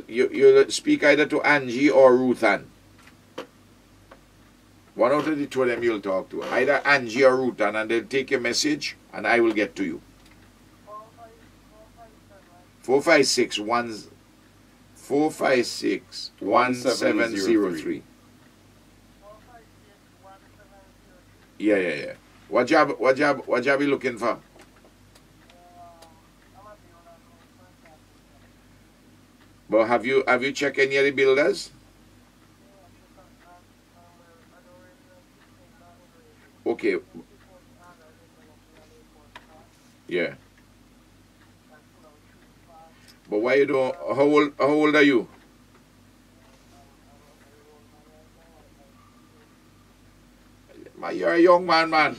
you'll speak either to Angie or Ruth Ann. One out of the two of them you'll talk to. Either Angie or Ruth Ann, and they'll take your message and I will get to you. 456 1703. Yeah. What job you looking for? But have you checked any of the builders? Okay. Yeah. But why you don't? How old are you? You're a young man.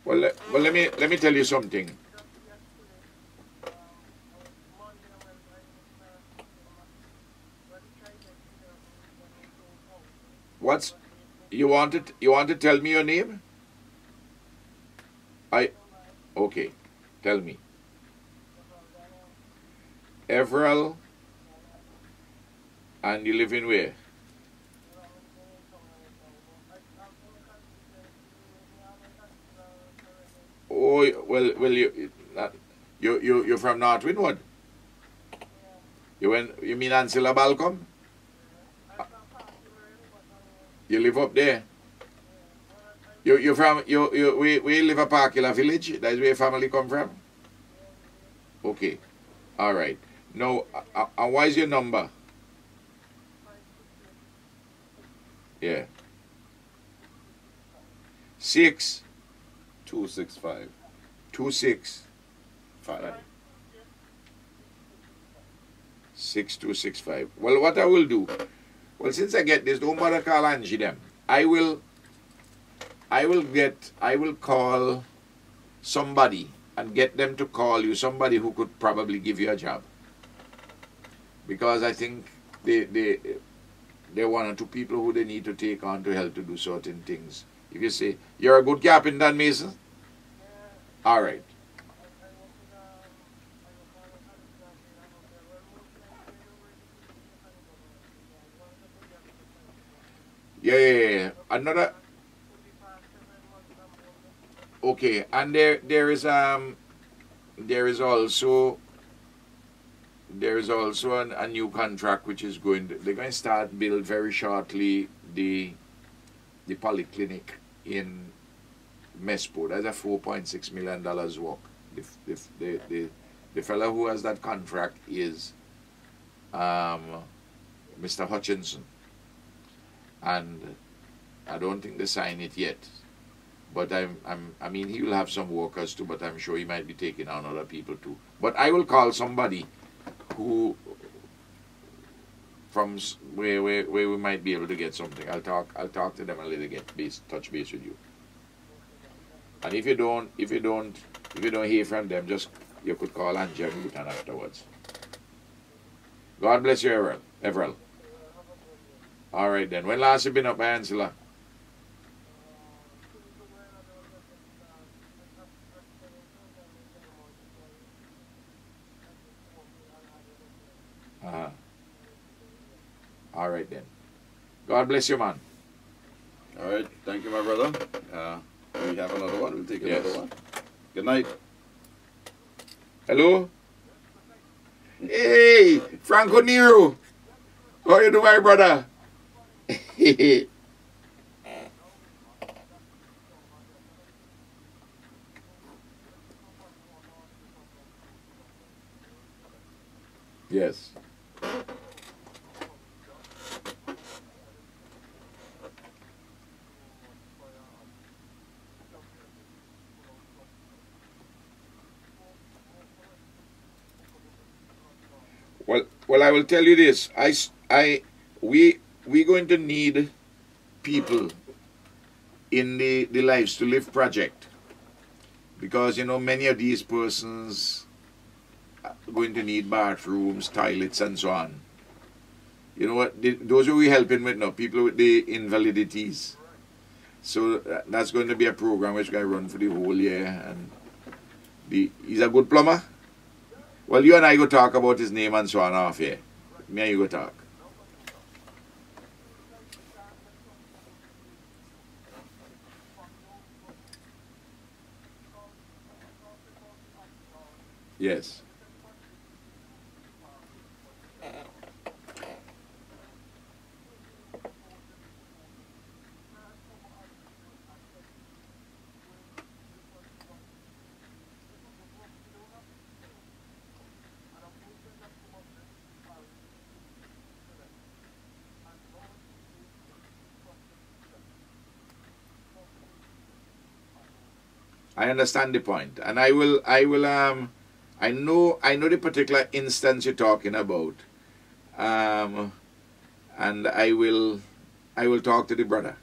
Well, let me tell you something. What's you want to tell me your name? Okay. Tell me. Everell. And you live in where? Oh, well, you're from North Windward. You mean Ancilla Balcom? You live up there. You from we live a Parkilla village. That's where your family come from. Okay, all right. Now, what is your number? Yeah. 265. 265. 6265. Well, what I will do, since I get this, don't bother call Angie them. I will call somebody and get them to call you, somebody who could probably give you a job. Because I think there are one or two people who they need to take on to help to do certain things. If you say, you're a good carpenter, Mason? All right. Yeah. Another. Okay, and there is also a new contract which is they're going to start build very shortly the polyclinic in Mespo. That's a $4.6 million work. The fellow who has that contract is Mr. Hutchinson, and I don't think they signed it yet. But I mean, he will have some workers too, but I'm sure he might be taking on other people too. But I will call somebody who from where we might be able to get something. I'll talk to them and later touch base with you. And if you don't hear from them, you could call Angie and Newton afterwards. God bless you, Everell. All right then. When last you been up by Ancilla? All right then. God bless you, man. All right. Thank you, my brother. We have another one. We'll take another one. Good night. Hello? Hey, Franco Nero. How you doing, my brother? Yes. Well, I will tell you this. We going to need people in the Lives to Live project, because many of these persons are going to need bathrooms, toilets, and so on. You know what? Those are we helping with now, people with the invalidities. So that's going to be a program which going to run for the whole year. And he's a good plumber. Well, you and I go talk about his name and so on off here. Me and you go talk. Yes. I understand the point, and I know the particular instance you're talking about, and I will talk to the brother.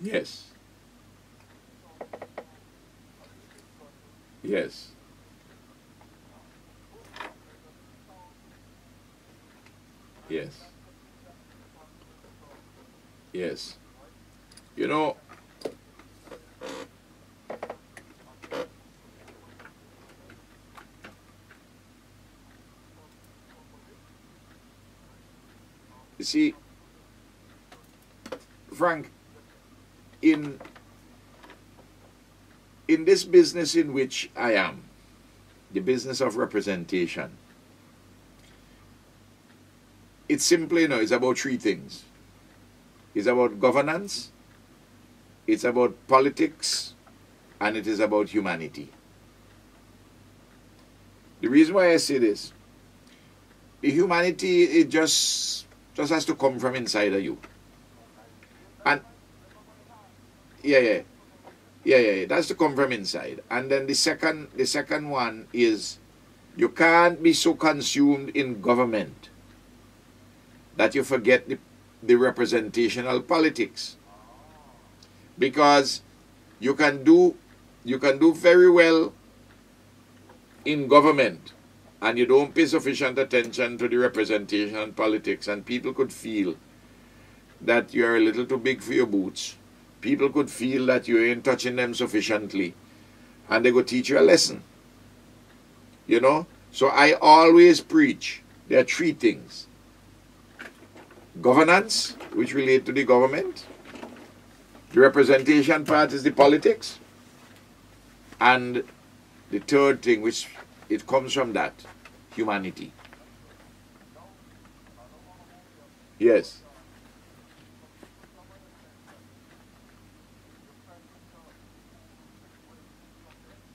Yes. Yes. Yes. Yes. You know, you see, Frank, in this business in which I am, the business of representation, it's simply, it's about three things. It's about governance, it's about politics, and it is about humanity. The reason why I say this, the humanity, it just has to come from inside of you. And yeah, it has to come from inside. And then the second one is, you can't be so consumed in government that you forget the representational politics. Because you can do very well in government and you don't pay sufficient attention to the representational politics, and people could feel that you're a little too big for your boots. People could feel that you ain't touching them sufficiently, and they could teach you a lesson. So I always preach there are three things: governance, which relate to the government; the representation part is the politics; and the third thing, which it comes from that, humanity. Yes.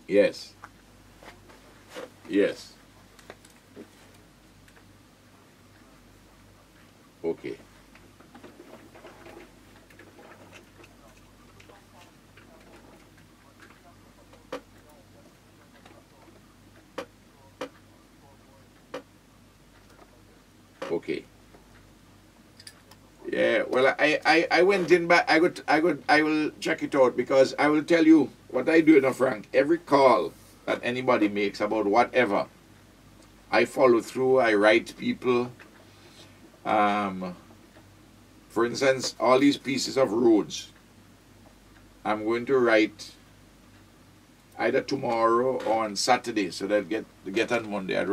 Yes. Yes. Okay. Okay. Yeah, well, I went in, but I will check it out, because I will tell you what I do, Frank. Every call that anybody makes about whatever, I follow through. I write people. For instance, all these pieces of roads, I'm going to write either tomorrow or on Saturday, so that get on Monday. I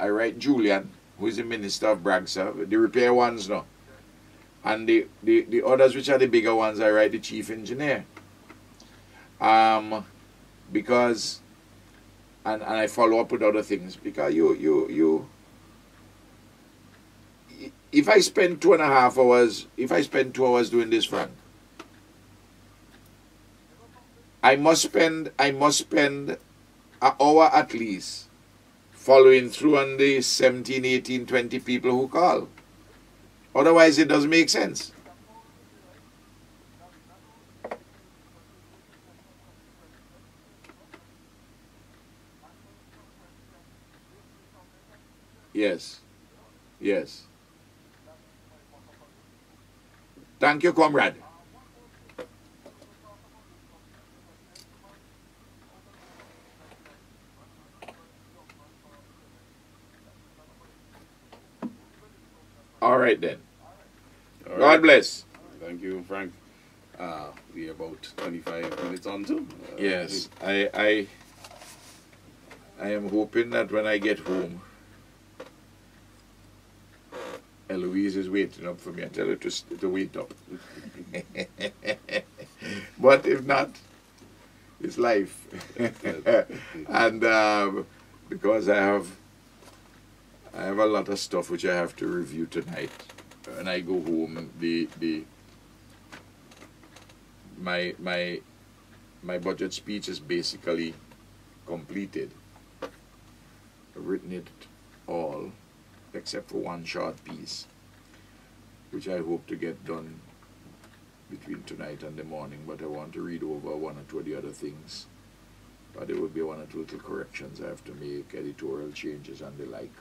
write Julian, who is the Minister of Bragsa, the repair ones now. And the others, which are the bigger ones, I write the Chief Engineer. Because, and I follow up with other things, because if I spend 2.5 hours, if I spend 2 hours doing this, Frank, I must spend an hour at least following through on the 17, 18, 20 people who call. Otherwise, it doesn't make sense. Yes. Yes. Thank you, comrade. All right, then. All God right. bless. Thank you, Frank. We're about 25 minutes on too. Yes, I am hoping that when I get home, Eloise is waiting up for me. I tell her to wait up. But if not, it's life. And because I have a lot of stuff which I have to review tonight. When I go home, my budget speech is basically completed. I've written it all except for one short piece, which I hope to get done between tonight and the morning, but I want to read over one or two of the other things. But there will be one or two little corrections I have to make, editorial changes and the like.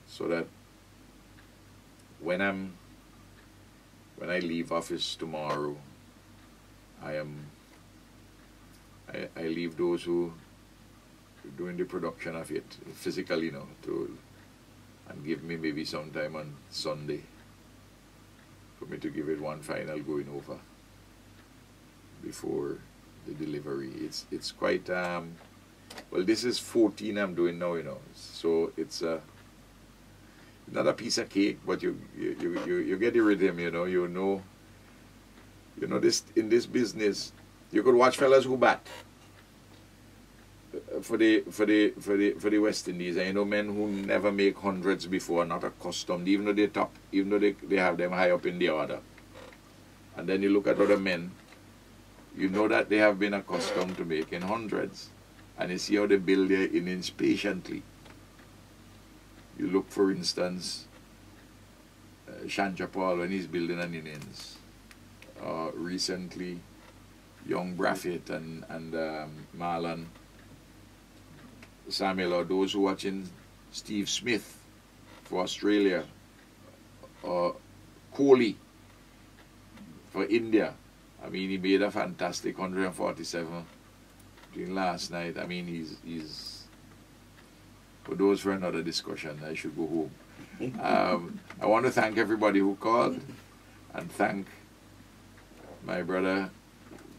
So that when I leave office tomorrow, I leave those who are doing the production of it physically, you know, and give me maybe sometime on Sunday for me to give it one final going over before the delivery. It's quite well, this is 14 I'm doing now, you know, so it's not a piece of cake, but you get the rhythm, you know. You know this, in this business you could watch fellas who bat for the West Indies, and you know men who never make hundreds before, not accustomed, even though they top, even though they have them high up in the order. And then you look at other men, you know that they have been accustomed to making hundreds, and you see how they build their innings patiently. You look, for instance, Shanchapal when he's building an innings. Recently, young Braffett and Marlon Samuel, or those who are watching Steve Smith for Australia, or Kohli for India. I mean, he made a fantastic 147 during last night. I mean, he's for those for another discussion. I should go home. I want to thank everybody who called, and thank my brother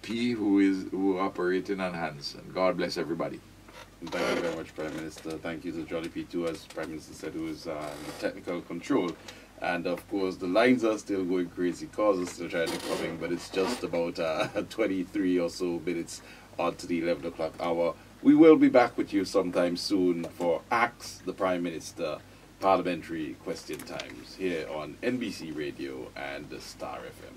P, who operating on hands, and God bless everybody. Thank you very much, Prime Minister. Thank you to Johnny P too, as Prime Minister said, who is in technical control. And of course, the lines are still going crazy. Calls are still trying to come in, but it's just about 23 or so minutes on to the 11 o'clock hour. We will be back with you sometime soon for Ask the Prime Minister Parliamentary Question Times here on NBC Radio and the Star FM.